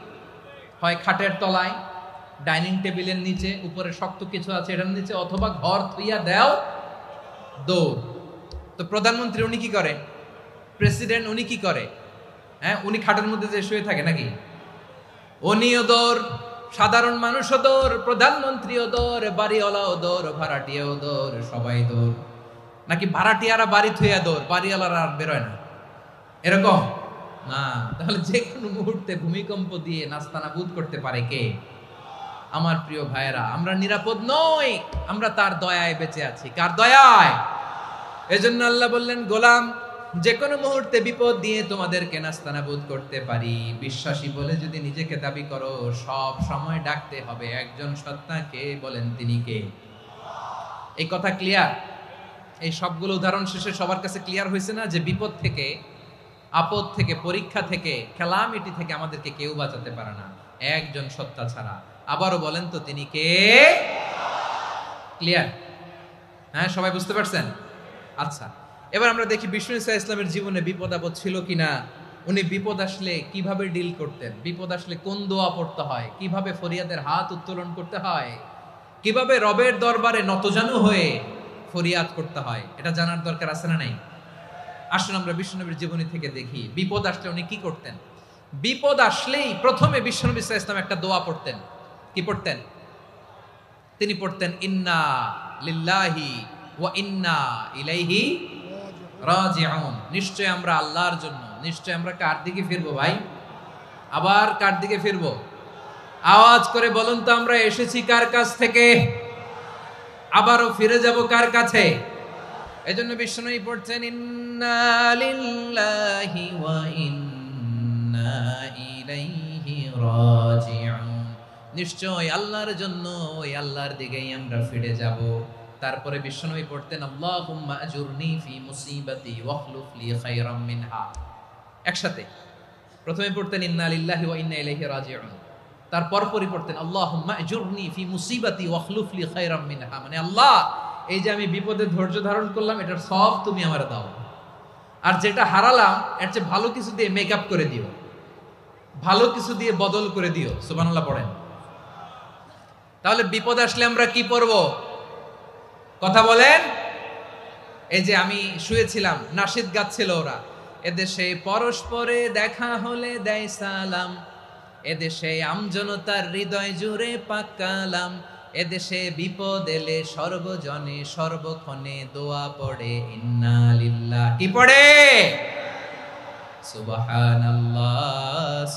হয় খাটের তলায়, ডাইনিং টেবিলের নিচে, উপরে শক্ত কিছু আছে এটার নিচে, অথবা ঘর থুইয়া দেও দৌড়। তো প্রধানমন্ত্রী উনি কি করে? প্রেসিডেন্ট উনি কি করে? হ্যাঁ, উনি খাটের মধ্যে যে শুয়ে থাকে নাকি? উনিও দৌড়, সাধারণ মানুষও দৌড়, প্রধানমন্ত্রীও দৌড়, বাড়িওয়ালাও দৌড়, ভাড়াটিয়াও দৌড়, সবাই দৌড়। নাকি ভাড়াটিয়ারা বাড়ি থুইয়া দৌড়, বাড়িওয়ালারা আর বেরোয় না? এরকম না। তাহলে যে কোনো মুহূর্তে ভূমিকম্প দিয়ে নাস্তানাবুদ করতে পারে কে? আমার প্রিয় ভাইয়েরা, আমরা নিরাপদ নই, আমরা তার দয়ায় বেঁচে আছি। কার দয়ায়? এজন্য আল্লাহ বললেন, গোলাম, যে কোনো মুহূর্তে বিপদ দিয়ে তোমাদেরকে নাস্তানাবুদ করতে পারি। বিশ্বাসী বলে যদি নিজেকে দাবি করো, সব সময় ডাকতে হবে একজন সত্তাকে। বলেন তিনি কে? এই কথা ক্লিয়ার? এই সবগুলো উদাহরণ শেষে সবার কাছে ক্লিয়ার হয়েছে না যে বিপদ থেকে, আপদ থেকে, পরীক্ষা থেকে, ক্যালামিটি থেকে আমাদেরকে কেউ বাঁচাতে পারে না একজন সত্তা ছাড়া। আবারও বলেন তো তিনি কে? ক্লিয়ার? হ্যাঁ, সবাই বুঝতে পারছেন? আচ্ছা, এবার আমরা দেখি বিষ্ণু ইসা ইসলামের জীবনে বিপদ আপদ ছিল কিনা। উনি বিপদ আসলে কিভাবে ডিল করতেন, বিপদ আসলে কোন দোয়া পড়তে হয়, কিভাবে ফরিয়াদের হাত উত্তোলন করতে হয়, কিভাবে রবের দরবারে নতজানু হয়ে ফরিয়াদ করতে হয়, এটা জানার দরকার আছে না নাই? আসুন আমরা বিশ্বনবীর জীবনী থেকে দেখি বিপদ আসলে উনি কি করতেন। বিপদ আসলেই প্রথমে বিশ্বনবী সাল্লাল্লাহু আলাইহি ওয়াসাল্লাম একটা দোয়া পড়তেন। কি পড়তেন? তিনি পড়তেন, ইন্না লিল্লাহি ওয়া ইন্না ইলাইহি রাজিউন। নিশ্চয় আমরা আল্লাহর জন্য, নিশ্চয় আমরা কার দিকে ফিরবো ভাই? আবার কার দিকে ফিরবো? আওয়াজ করে বলুন তো, আমরা এসেছি কার কাছ থেকে, আবারও ফিরে যাব কার কাছে? এজন্য বিশ্বনবী পড়ছেন, ইন্না লিল্লাহি ওয়া ইন্না ইলাইহি রাজিউন। নিশ্চয় আল্লাহর জন্য, ওই আল্লাহর দিকেই আমরা ফিরে যাব। তারপরে বিশ্বনবী পড়তেন, আল্লাহুম্মা আজুরনি ফি মুসিবাতি ওয়াখলুফ লি খায়রাম মিনহা। একসাথে প্রথমে পড়তেন ইন্না লিল্লাহি ওয়া ইন্না ইলাইহি রাজিউন, তারপর পড়তেন আল্লাহুম্মা আজুরনি ফি মুসিবাতি ওয়াখলুফ লি খায়রাম মিনহা। মানে আল্লাহ, এই যে আমি বিপদে ধৈর্য ধারণ করলাম, এটার সব তুমি আমারে দাও, আর যেটা হারালাম এর চেয়ে ভালো কিছু দিয়ে মেকআপ করে দিও, ভালো কিছু দিয়ে বদল করে দিও। সুবহানাল্লাহ পড়েন। তাহলে বিপদ আসলে আমরা কি পড়ব? কথা বলেন। এই যে আমি শুয়েছিলাম, নাশিদ গাচ্ছিল ওরা, এদেশে পরস্পরে দেখা হলে দেয় সালাম, এদেশে আমজনতার হৃদয় জুড়ে পাকালাম, এদেশে বিপদ এলে সর্বজনে সর্বক্ষণে দোয়া পড়ে ইন্না লিল্লাহ। কি পড়ে? সুবহানাল্লাহ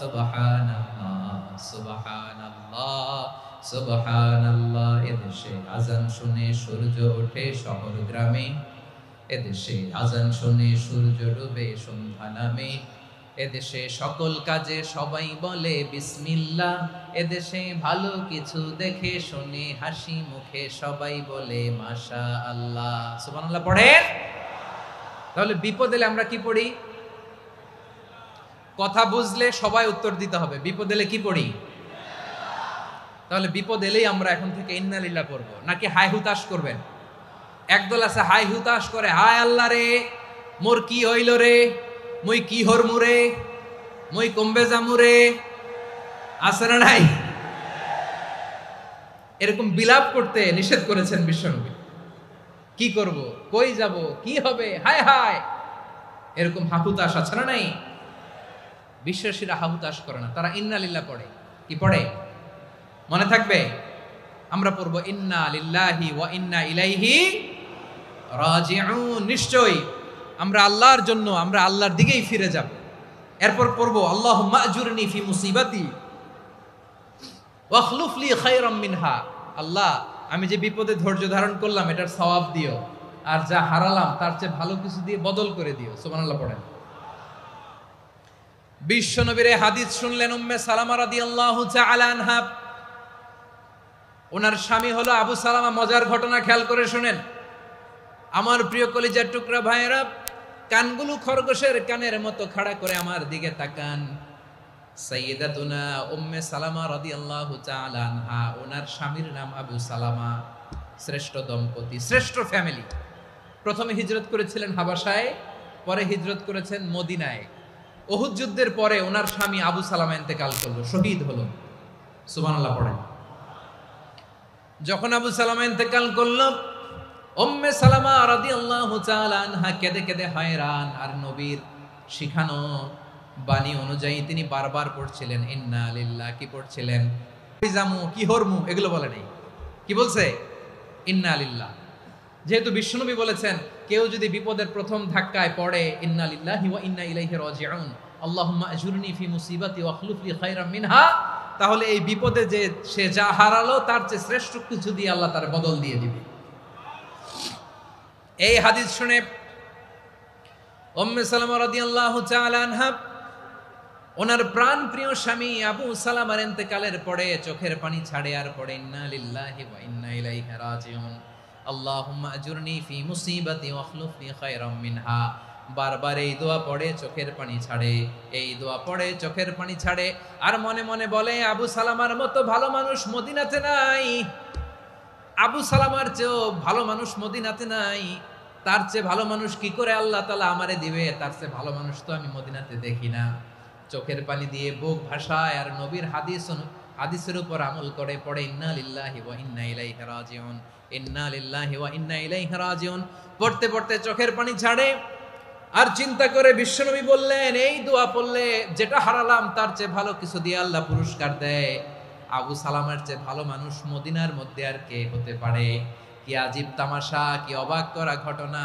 সুবহানাল্লাহ সুবহানাল্লাহ সুবহানাল্লাহ। এদেশে আজান শুনে সূর্য ওঠে শহর গ্রামে, এদেশে আজান শুনে সূর্য ডুবে সন্ধ্যা নামে, এদেশে সকল কাজে সবাই বলে বিসমিল্লাহ, এদেশে ভালো কিছু দেখে শুনে হাসি মুখে সবাই বলে মাশা আল্লাহ। সুবহানাল্লাহ পড়েন। তাহলে বিপদ এলে আমরা কি পড়ি? কথা বুঝলে সবাই উত্তর দিতে হবে, বিপদ এলে কি পড়ি? তাহলে বিপদ এলেই আমরা এখন থেকে ইন্না লিল্লাহ পড়বো, নাকি হাই হুতাশ করবেন? একদল আছে হাই হুতাশ করে, হায় আল্লাহ রে, মোর কি হইল রে, মুই কি হরমু রে, মুই কমবে জামু রে, আছে না নাই? এরকম বিলাপ করতে নিষেধ করেছেন বিশ্বনবী। কি করব, কই যাব, কি হবে, হায় হায়, এরকম হাহুতাশ আছে না নাই? বিশ্বাসীরা হাহুতাশ করে না, তারা ইন্না লিল্লাহ পড়ে। কি পড়ে মনে থাকবে? আমরা পড়বো ইন্না লিল্লাহি ওয়া ইন্না ইলাইহি রাজিউন। নিশ্চয়ই আমরা আল্লাহর জন্য, আমরা আল্লাহর দিকেই ফিরে যাব। এরপর পড়বো আল্লাহুম্মা আজুরনি ফি মুসিবাতি ওয়াখলুফ লি খায়রাম মিনহা। আল্লাহ, আমি যে বিপদে ধৈর্য ধারণ করলাম এটার সওয়াব দিও, আর যা হারালাম তার চেয়ে ভালো কিছু দিয়ে বদল করে দিও। সুবহানাল্লাহ পড়েন। বিশ্বনবীর হাদিস শুনলেন উম্মে সালামা রাদিয়াল্লাহু তাআলা আনহা। ওনার স্বামী হলো আবু সালামা। মজার ঘটনা খেয়াল করে শুনেন আমার প্রিয় কলিজার টুকরা ভাইয়েরা। কানগুলো খরগোশের কানের মতো খাড়া করে আমার দিকে তাকান। সাইয়্যিদাতুনা উম্মে সালামা রাদিয়াল্লাহু তাআলা আনহা, ওনার স্বামীর নাম আবু সালামা। শ্রেষ্ঠ দম্পতি, শ্রেষ্ঠ ফ্যামিলি। প্রথমে হিজরত করেছিলেন হাবাসায়, পরে হিজরত করেছেন মদিনায়। উহুদ যুদ্ধের পরে ওনার স্বামী আবু সালামা ইন্তেকাল করলো, শহীদ হলো। সুবহানাল্লাহ পড়েন। যখন আবু সালামা ইন্তেকাল করলো, উম্মে সালামা রাদিয়াল্লাহু তাআলা আনহা কেঁদে কেঁদে হয়রান। আর নবীর শিখানো বাণী অনুযায়ী তিনি বারবার পড়ছিলেন ইন্না লিল্লাহ। কি পড়ছিলেন? জামু কি হরমু এগুলো বলে নাই, কি বলছে? ইন্না লিল্লাহ। যেহেতু বিশ্বনবী বলেছেন কেউ যদি বিপদের প্রথম ধাক্কায় পড়ে ইন্না লিল্লাহি ওয়া ইন্না ইলাইহি রাজিউন, আল্লাহুম্মা আজুরনি ফি মুসিবাতি ওয়া আখলুফ লি খায়রাম মিনহা, তাহলে এই বিপদে যে সে যা হারালো তার চেয়ে শ্রেষ্ঠ কিছু দিয়ে আল্লাহ তার বদল দিয়ে দিবে। এই হাদিস শুনে উম্মে সালামা রাদিয়াল্লাহু তাআলা আনহা ওনার প্রাণ প্রিয় স্বামী আবু সালামার ইন্তেকালের পরে চোখের পানি ছাড়ে আর পড়ে ইন্না লিল্লাহি ওয়া ইন্না ইলাইহি রাজিউন, আল্লাহুম্মা আজুরনি ফি মুসিবাতি ওয়া আখলুফ লি খায়রাম মিনহা। বারবার এই দোয়া পড়ে চোখের পানি ছাড়ে, এই দোয়া পড়ে চোখের পানি ছাড়ে। আর মনে মনে বলে আবু সালামার মতো ভালো মানুষ মদিনাতে নাই, আবু সালামার চেয়েও ভালো মানুষ মদিনাতে নাই। তার চেয়ে ভালো মানুষ কি করে আল্লাহ তাআলা আমারে দিবে? তার চেয়ে ভালো মানুষ তো আমি মদিনাতে দেখি না। চোখের পানি দিয়ে বুক ভাসায় আর নবীর হাদিসের উপর আমল করে পড়ে ইন্না লিল্লাহি ওয়া ইন্না ইলাইহি রাজিউন, ইন্না লিল্লাহি ওয়া ইন্না ইলাইহি রাজিউন। পড়তে পড়তে চোখের পানি ছাড়ে আর চিন্তা করে বিশ্বনবী বললেন এই দোয়া পড়লে যেটা হারালাম তার চেয়ে ভালো কিছু দিয়ে আল্লাহ পুরস্কার দেয়। আবু সালামার চেয়ে ভালো মানুষ মদিনার মধ্যে আর কে হতে পারে? কি আজীব তামাশা, কি অবাক করা ঘটনা।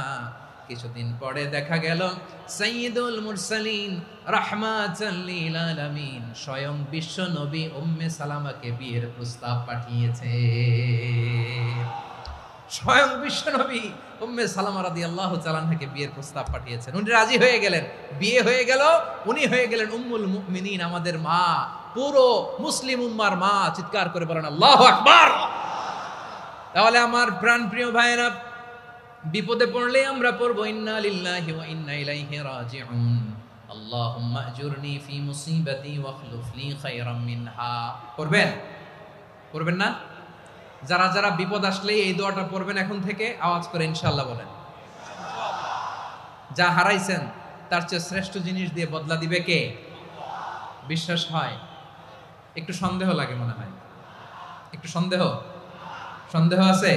কিছুদিন পরে দেখা গেল সাইয়্যিদুল মুরসালিন রাহমাতাল লিল আলামিন স্বয়ং বিশ্ব নবী উম্মে সালামাকে বিয়ের প্রস্তাব পাঠিয়েছে। স্বয়ং বিশ্ব নবী উম্মে সালামা রাদিয়াল্লাহু তাআলা আনহাকে বিয়ের প্রস্তাব পাঠিয়েছেন। উনি রাজি হয়ে গেলেন, বিয়ে হয়ে গেল। উনি হয়ে গেলেন উম্মুল মুমিনিন, আমাদের মা, পুরো মুসলিম উম্মার মা। চিৎকার করে বলেন আল্লাহু আকবার। তাহলে আমার প্রাণ প্রিয় ভাইয়েরা, বিপদে পড়লে আমরা পড়বো ইন্না লিল্লাহি ওয়া ইন্না ইলাইহি রাজিউন, আল্লাহুম্মা আজুরনি ফি মুসিবাতি ওয়া আখলুফ লি খায়রাম মিনহা। পড়বেন? পড়বেন না? যারা যারা বিপদ আসলে এই দোয়াটা পড়বেন এখন থেকে আওয়াজ করে ইনশাআল্লাহ বলেন। যা হারাইছেন তার চেয়ে শ্রেষ্ঠ জিনিস দিয়ে বদলা দিবে কে? বিশ্বাস হয়? একটু সন্দেহ লাগে মনে হয়, একটু সন্দেহ আছে?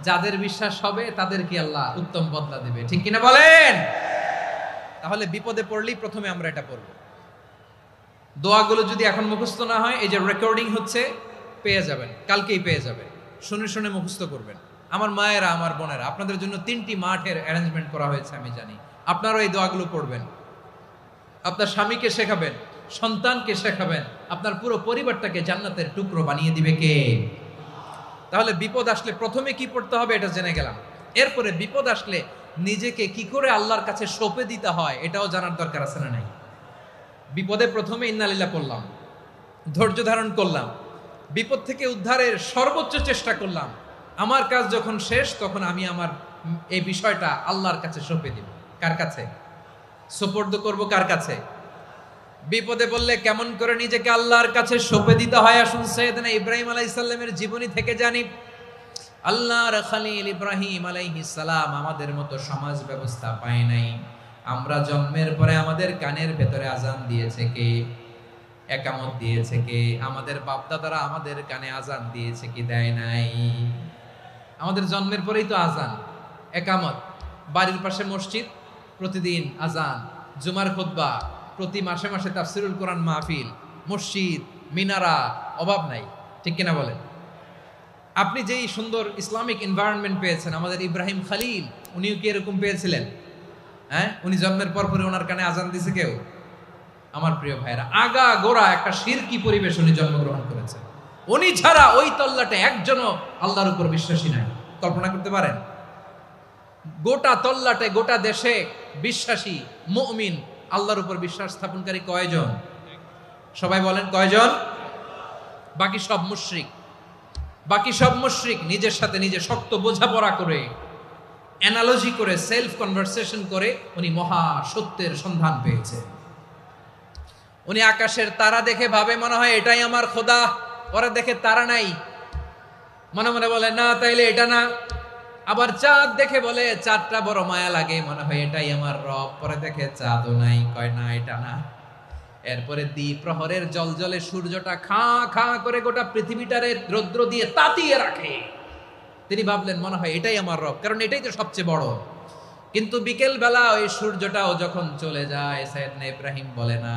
যাদের বিশ্বাস হবে তাদের কি আল্লাহ উত্তম বদলা দিবে, ঠিক কিনা বলেন? তাহলে বিপদে পড়লেই প্রথমে আমরা এটা পড়ব। দোয়াগুলো যদি এখন মুখস্থ না হয়, এই যে রেকর্ডিং হচ্ছে পেয়ে যাবেন, কালকেই পেয়ে যাবেন। শুনে শুনে মুখস্থ করবেন। আমার মায়েরা, আমার বোনেরা, আপনাদের জন্য 3টি মাঠের অ্যারেঞ্জমেন্ট করা হয়েছে, আমি জানি। আপনারাও এই দোয়াগুলো পড়বেন, আপনার স্বামীকে শেখাবেন, সন্তানকে শেখাবেন, আপনার পুরো পরিবারটাকে জান্নাতের টুকরো বানিয়ে দিবে কে? তাহলে বিপদ আসলে প্রথমে কি পড়তে হবে এটা জেনে গেলাম। এরপরে বিপদ আসলে নিজেকে কি করে আল্লাহর কাছে সঁপে দিতে হয় এটাও জানার দরকার আছে না নাই? বিপদে প্রথমে ইন্না লিল্লাহ পড়লাম, ধৈর্য ধারণ করলাম, বিপদ থেকে উদ্ধারের সর্বোচ্চ চেষ্টা করলাম। আমার কাজ যখন শেষ তখন আমি আমার এই বিষয়টা আল্লাহর কাছে সঁপে দিব। কার কাছে সুপর্দ করব? কার কাছে? বিপদে বললে কেমন করে নিজেকে আল্লাহর কাছে সঁপে দিতে হয় আসুন সাইয়েদনা ইব্রাহিম আলাইহিস সালামের জীবনী থেকে জানি। আল্লাহর খলিল ইব্রাহিম আলাইহিস সালাম আমাদের মতো সমাজ ব্যবস্থা পায় নাই। আমরা জন্মের পরে আমাদের কানের ভেতরে আজান দিয়েছে কে? একামত দিয়েছে কে? আমাদের বাপদাদারা আমাদের কানে আজান দিয়েছে কি? দেয় নাই। আমাদের জন্মের পরেই তো আজান, একামত, বাড়ির পাশে মসজিদ, প্রতিদিন আজান, জুমার খুতবা, প্রতি মাসে মাসে তাফসিরুল কোরআন মাহফিল, মসজিদ, মিনারা, অভাব নাই, ঠিক কিনা বলেন? আপনি যেই সুন্দর ইসলামিক এনভায়রনমেন্ট পেয়েছেন, আমাদের ইব্রাহিম খলিল উনিও কি এরকম পেয়েছিলেন? হ্যাঁ, উনি জন্মের পর পরে ওনার কানে আজান দিছে কেউ? আমার প্রিয় ভাইরা, আগা গোড়া একটা শিরকি পরিবেশ উনি জন্মগ্রহণ করেছেন। উনি ছাড়া ওই তল্লাটে একজনও আল্লাহর উপর বিশ্বাসী নাই। কল্পনা করতে পারেন? গোটা তল্লাটে, গোটা দেশে বিশ্বাসী মুমিন আল্লাহর উপর বিশ্বাস স্থাপনকারী কয়জন? সবাই বলেন কয়জন? বাকি সব মুশরিক। বাকি সব মুশরিক নিজের সাথে নিজে শক্ত বোঝাপড়া করে, অ্যানালজি করে, সেলফ কনভারসেশন করে উনি মহা সত্যের সন্ধান পেয়েছে। উনি আকাশের তারা দেখে ভাবে মনে হয় এটাই আমার খোদা, পরে দেখে তারা নাই, মনে মনে বলে না তাইলে এটা না। আবার চাঁদ দেখে বলে চাঁদটা বড় মায়া লাগে, মনে হয় এটাই আমার রব, পরে দেখে চাঁদও নাই, কয় না এটা না। এরপরে দ্বিপ্রহরের জলজলে সূর্যটা খাঁ খাঁ করে গোটা পৃথিবীটারে রৌদ্র দিয়ে তাতিয়ে রাখে। তিনি ভাবলেন মনে হয় এটাই আমার রব, কারণ এটাই তো সবচেয়ে বড়। কিন্তু বিকেল বেলা ওই সূর্যটাও যখন চলে যায়, সাইয়েদনা ইব্রাহিম বলে না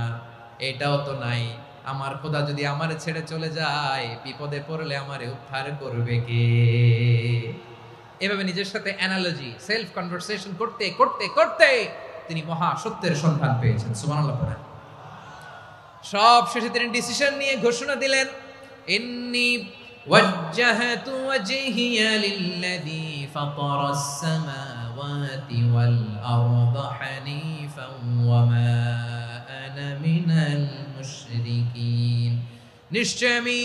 এটাও তো নাই, আমার খোদা যদি আমারে ছেড়ে চলে যায়, বিপদে পড়লে আমারে উদ্ধার করবে কে? এভাবে নিজের সাথে অ্যানালজি, সেলফ কনভারসেশন করতে করতে করতে তিনি মহা সত্যের সন্ধান পেয়েছেন। সুবহানাল্লাহ পড়েন। সব শেষে তিনি ডিসিশন নিয়ে ঘোষণা দিলেন, ইন্নী ওয়াজ্জাহাতু ওয়াজহিয়া লিল্লাযী ফাতারাস সামাওয়াতি ওয়াল আরদা হানিফান ওয়া মা আনা মিনাল মুশরিকিন। নিশ্চয় আমি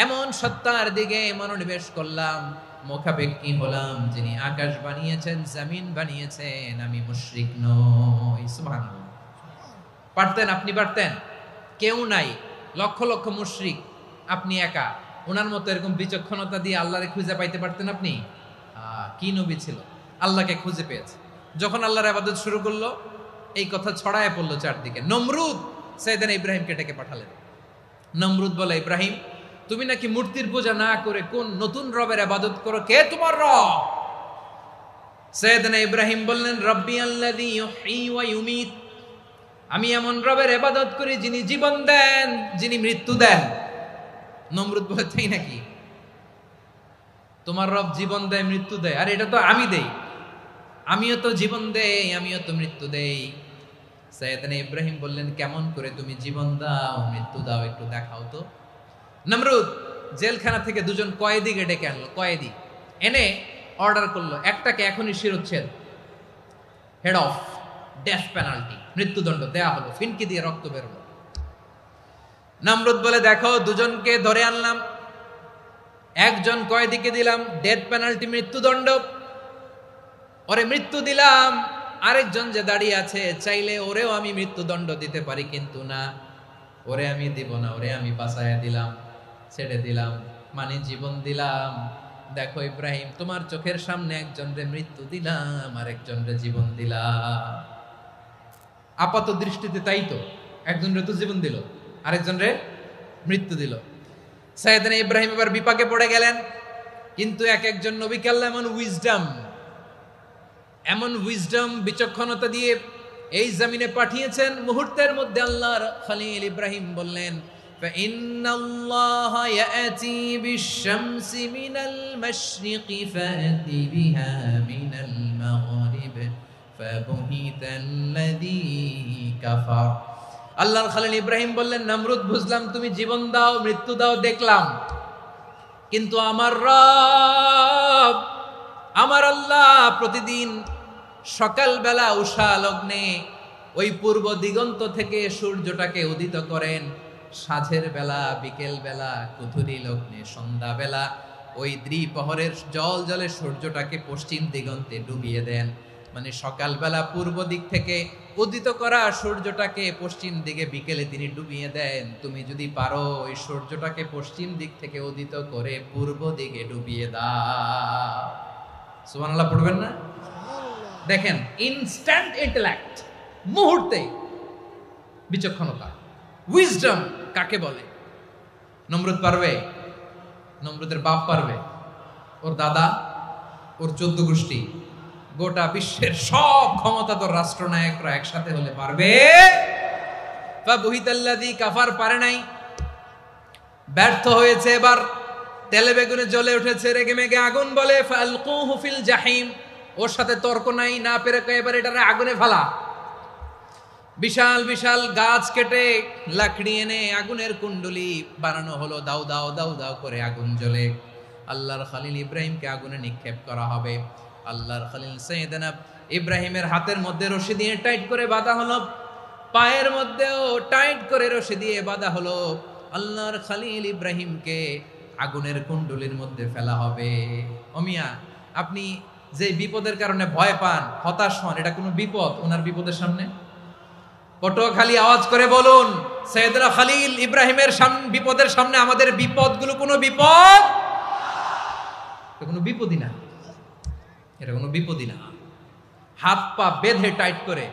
এমন সত্তার দিকে মনোনিবেশ করলাম, মুখাপেক্ষী হলাম, যিনি আকাশ বানিয়েছেন, জমিন বানিয়েছেন, আমি মুশরিক নই। সুবহানাল্লাহ। পারতেন? আপনি পারতেন? কেউ নাই, লক্ষ লক্ষ মুশরিক, আপনি একা। ওনার মতো এরকম বিচক্ষণতা দিয়ে আল্লাহরে খুঁজে পাইতে পারতেন আপনি? কি নবী ছিল, আল্লাহকে খুঁজে পেয়েছে। যখন আল্লাহর ইবাদত শুরু করলো, এই কথা ছড়ায় পড়লো চারদিকে। নমরুদ সাইয়েদনা ইব্রাহিমকে ডেকে পাঠালেন। নমরুদ বলে, ইব্রাহিম তুমি নাকি মূর্তির পূজা না করে কোন নতুন রবের ইবাদত করো, কে তোমার রব? সাইয়েদনা ইব্রাহিম বললেন, রব্বি আল্লাযী ইউহয়ী ওয়া ইউমীত, আমি এমন রবের ইবাদত করি যিনি জীবন দেন, যিনি মৃত্যু দেন। নমরুদ বলে, তাই নাকি? তোমার রব জীবন দেয়, মৃত্যু দেয়, আর এটা তো আমি দেই, আমিও তো জীবন দেই, আমিও তো মৃত্যু দেই। সাইয়েদনা ইব্রাহিম বললেন, কেমন করে তুমি জীবন দাও, মৃত্যু দাও, একটু দেখাও তো। নমরুদ জেলখানা থেকে দুজন কয়েদিকে ডেকে আনলো, কয়েদি এনে অর্ডার করলো, একটাকে এখনই শিরোচ্ছেদ, হেড অফ, ডেথ পেনাল্টি, মৃত্যুদণ্ড দেয়া হলো, ফিনকি দিয়ে রক্ত বেরোলো। নমরুদ বলে, দেখো দুজনকে ধরে আনলাম, একজন কয়েদিকে দিলাম ডেথ পেনাল্টি, মৃত্যুদণ্ড, ওরে মৃত্যু দিলাম, আরেকজন যে দাঁড়িয়ে আছে চাইলে ওরেও আমি মৃত্যুদণ্ড দিতে পারি, কিন্তু না, ওরে আমি দিব না, ওরে আমি বাঁচাইয়া দিলাম, ছেড়ে দিলাম, মানে জীবন দিলাম। দেখো ইব্রাহিম, তোমার চোখের সামনে একজনরে মৃত্যু দিলাম, আর একজনরে জীবন দিলাম। আপাত দৃষ্টিতে তাই তো, একজনরে তো জীবন দিল, আরেকজনরে মৃত্যু দিল। সাইয়েদনা ইব্রাহিম এবার বিপাকে পড়ে গেলেন। কিন্তু এক একজন নবীকে আল্লাহ এমন উইজডম বিচক্ষণতা দিয়ে এই জমিনে পাঠিয়েছেন, মুহূর্তের মধ্যে আল্লাহর খলিল ইব্রাহিম বললেন, ফাইন্নাল্লাহা ইয়াতি বিশ-শামসি মিনাল মাশরিকি ফাতি বিহা মিনাল মাগরিব ফাবুহিতাল্লাযী কাফার। আল্লাহর খলিল ইব্রাহিম বললেন, নমরুদ বুঝলাম তুমি জীবন দাও, মৃত্যু দাও, দেখলাম, কিন্তু আমার রব, আমার আল্লাহ প্রতিদিন সকালবেলা উষা লগ্নে ওই পূর্ব দিগন্ত থেকে সূর্যটাকে উদিত করেন, সাঁঝের বেলা, বিকেল বেলা, কুথুরি লগ্নে, সন্ধ্যা বেলা ওই দ্বিপ্রহরের জল জলে সূর্যটাকে পশ্চিম দিগন্তে ডুবিয়ে দেন। মানে সকালবেলা পূর্ব দিক থেকে উদিত করা সূর্যটাকে পশ্চিম দিকে বিকেলে তিনি ডুবিয়ে দেন। তুমি যদি পারো ওই সূর্যটাকে পশ্চিম দিক থেকে উদিত করে পূর্ব দিকে ডুবিয়ে দাও। সুবহানাল্লাহ পড়বেন না? দেখেন, ইনস্ট্যান্ট ইন্টেলেক্ট, মুহূর্তে বিচক্ষণতা, উইজডম কাকে বলে? নমরুদ পারবে? নমরুদের বাপ পারবে? ওর দাদা, ওর 14 গোষ্ঠী, গোটা বিশ্বের সব ক্ষমতাধর রাষ্ট্রনায়করা একসাথে হলে পারবে? ফাবুহিতাল্লাযী কাফার পারে নাই, ব্যর্থ হয়েছে। এবার তেলে বেগুনে জ্বলে উঠেছে, রেগে মেগে আগুন বলে, ফালকুহু ফিল জাহিম, ওর সাথে তর্ক নাই, না পেরে এবার এটারে আগুনে ফেলা। বিশাল বিশাল গাছ কেটে লাকড়ি এনে আগুনের কুণ্ডলি বানানো হলো, দাও দাও দাও দাও করে আগুন জ্বলে। আল্লাহর খলিল ইব্রাহিমকে আগুনে নিক্ষেপ করা হবে। আল্লাহর খলিল সাইয়েদনা ইব্রাহিমের হাতের মধ্যে রশি দিয়ে টাইট করে বাঁধা হলো। পায়ের মধ্যেও টাইট করে রশি দিয়ে বাঁধা হলো। আল্লাহর খলিল ইব্রাহিমকে আগুনের কুণ্ডলীর মধ্যে ফেলা হবে। ওমিয়া, আপনি যে বিপদের কারণে ভয় পান, হতাশ হন, এটা কোনো বিপদ ওনার বিপদের সামনে? পটুয়াখালী আওয়াজ করে বলুন, সৈয়দনা খলিল ইব্রাহিমের বিপদের সামনে আমাদের বিপদগুলো কোনো বিপদ? এটা কোনো বিপদই না, এটা কোনো বিপদই না। হাত পা বেঁধে টাইট করে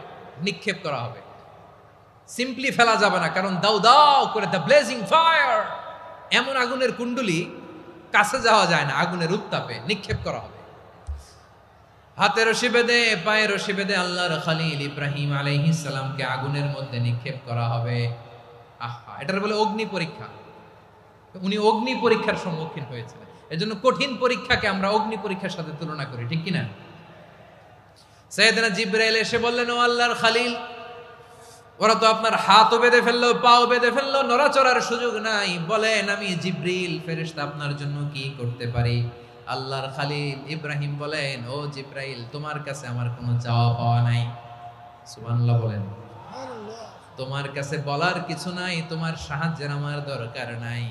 নিক্ষেপ করা হবে, সিম্পলি ফেলা যাবে না, কারণ দাও দাও করে দ্য ব্লেজিং ফায়ার, এমন আগুনের কুণ্ডলী, কাছে যাওয়া যায় না, আগুনের উত্তাপে নিক্ষেপ করা হবে। হাতে রশি বেঁধে পায়ে রশি বেঁধে আল্লাহর খলিল ইব্রাহিম আলাইহিস সালামকে আগুনের মধ্যে নিক্ষেপ করা হবে। আহা, এটার বলে অগ্নি পরীক্ষা। উনি অগ্নি পরীক্ষার সম্মুখীন হয়েছিলেন। এজন্য কঠিন পরীক্ষাকে আমরা অগ্নি পরীক্ষার সাথে তুলনা করি, ঠিক কিনা? সাইয়েদনা জিবরাইল এসে বললেন, ও আল্লাহর খলিল, ওরা তো আপনার হাতও বেঁধে ফেললো, পাও বেঁধে ফেললো, নড়াচড়ার সুযোগ নাই, বলেন আমি জিবরিল ফেরেশতা আপনার জন্য কি করতে পারি? আল্লাহর খলিল ইব্রাহিম বলেন, ও জিবরাইল, তোমার কাছে আমার কোনো চাওয়া পাওয়া নাই। সুবহানাল্লাহ বলেন। তোমার কাছে বলার কিছু নাই, তোমার সাহায্যের আমার দরকার নাই।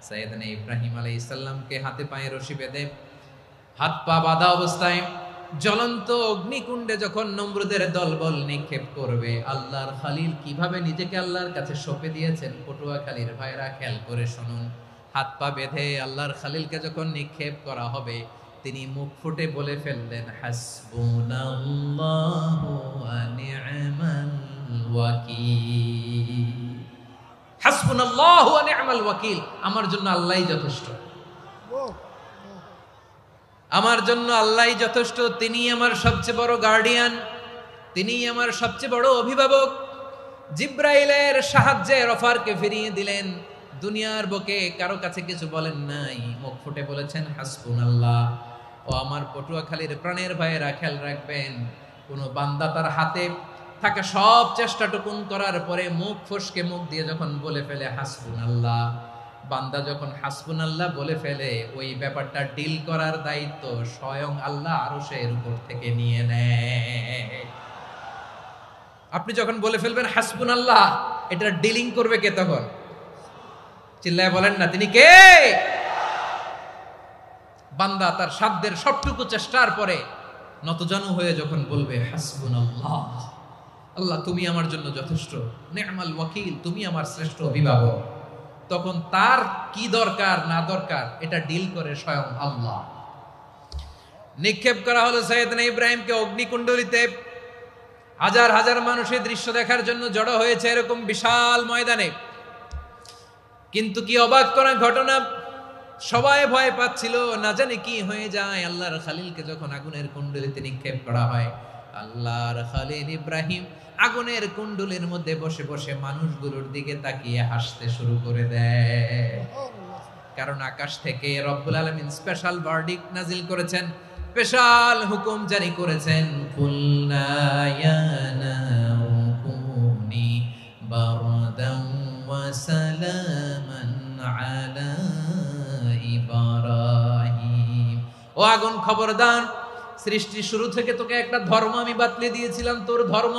সাইয়েদনা ইব্রাহিম আলাইহিস সালামকে হাতে পায়ে রশি বেঁধে হাত পা বাঁধা অবস্থায় জ্বলন্ত অগ্নিকুণ্ডে যখন নমরুদের দলবল নিক্ষেপ করবে, আল্লাহর খলিল কিভাবে নিজেকে আল্লাহর কাছে সঁপে দিয়েছেন, পটুয়াখালীর ভাইরা খেয়াল করে শুনুন। হাত পা বেঁধে আল্লাহর খলিলকে যখন নিক্ষেপ করা হবে, তিনি মুখ ফুটে বলে ফেললেন, হাসবুনাল্লাহু ওয়া নি'মাল ওয়াকিল। হাসবুনাল্লাহু ওয়া নি'মাল ওয়াকিল, আমার জন্য আল্লাহই যথেষ্ট, আমার জন্য আল্লাহই যথেষ্ট। তিনি আমার সবচেয়ে বড় গার্ডিয়ান, তিনি আমার সবচেয়ে বড় অভিভাবক। জিব্রাইলের সাহায্যে অফারকে ফিরিয়ে দিলেন। দুনিয়ার বুকে কারো কাছে কিছু বলেন নাই, মুখ ফুটে বলেছেন হাসবুনাল্লাহ। ও আমার পটুয়াখালীর প্রাণের ভাইয়েরা, খেয়াল রাখবেন, কোন বান্দা তার হাতে থাকা সব চেষ্টাটুকুন করার পরে মুখ ফসকে মুখ দিয়ে যখন বলে ফেলে হাসবুনাল্লাহ, বান্দা যখন হাসবুনাল্লাহ বলে ফেলে, ওই ব্যাপারটা ডিল করার দায়িত্ব স্বয়ং আল্লাহ আরশের উপর থেকে নিয়ে নেয়। আপনি যখন বলে ফেলবেন হাসবুনাল্লাহ, এটা ডিলিং করবে কে তখন? চিল্লায় বলেন না, তিনি কে? বান্দা তার সাধ্যের সবটুকু চেষ্টার পরে নতজানু হয়ে যখন বলবে হাসবুনাল্লাহ, আল্লাহ তুমি আমার জন্য যথেষ্ট, নি'মাল ওয়াকিল, তুমি আমার শ্রেষ্ঠ অভিভাবক, তখন তার কি দরকার না দরকার এটা ডিল করে স্বয়ং আল্লাহ। নিক্ষেপ করা হলো সাইয়েদনা ইব্রাহিমকে অগ্নিকুণ্ডলিতে। হাজার হাজার মানুষ এই দৃশ্য দেখার জন্য জড়ো হয়েছে এরকম বিশাল ময়দানে। কিন্তু কি অবাক করা ঘটনা, সবাই ভয় পাচ্ছিল, না জানে কি হয়ে যায়। আল্লাহর খলিলকে যখন আগুনের কুণ্ডলিতে নিক্ষেপ করা হয়, আল্লাহর খলিল ইব্রাহিম আগুনের কুণ্ডলীর মধ্যে বসে বসে মানুষগুলোর দিকে তাকিয়ে হাসতে শুরু করে দেয়। কারণ আকাশ থেকে রব্বুল আলামিন স্পেশাল ভার্ডিক্ট নাজিল করেছেন, স্পেশাল হুকুম জারি করেছেন, কুলনা ইয়া নারু কুনি বারদান ওয়া সালামান আলা ইব্রাহিম। ও আগুন, খবরদার, সৃষ্টি শুরু থেকে তোকে একটা ধর্ম আমি বাতলে দিয়েছিলাম, তোর ধর্ম,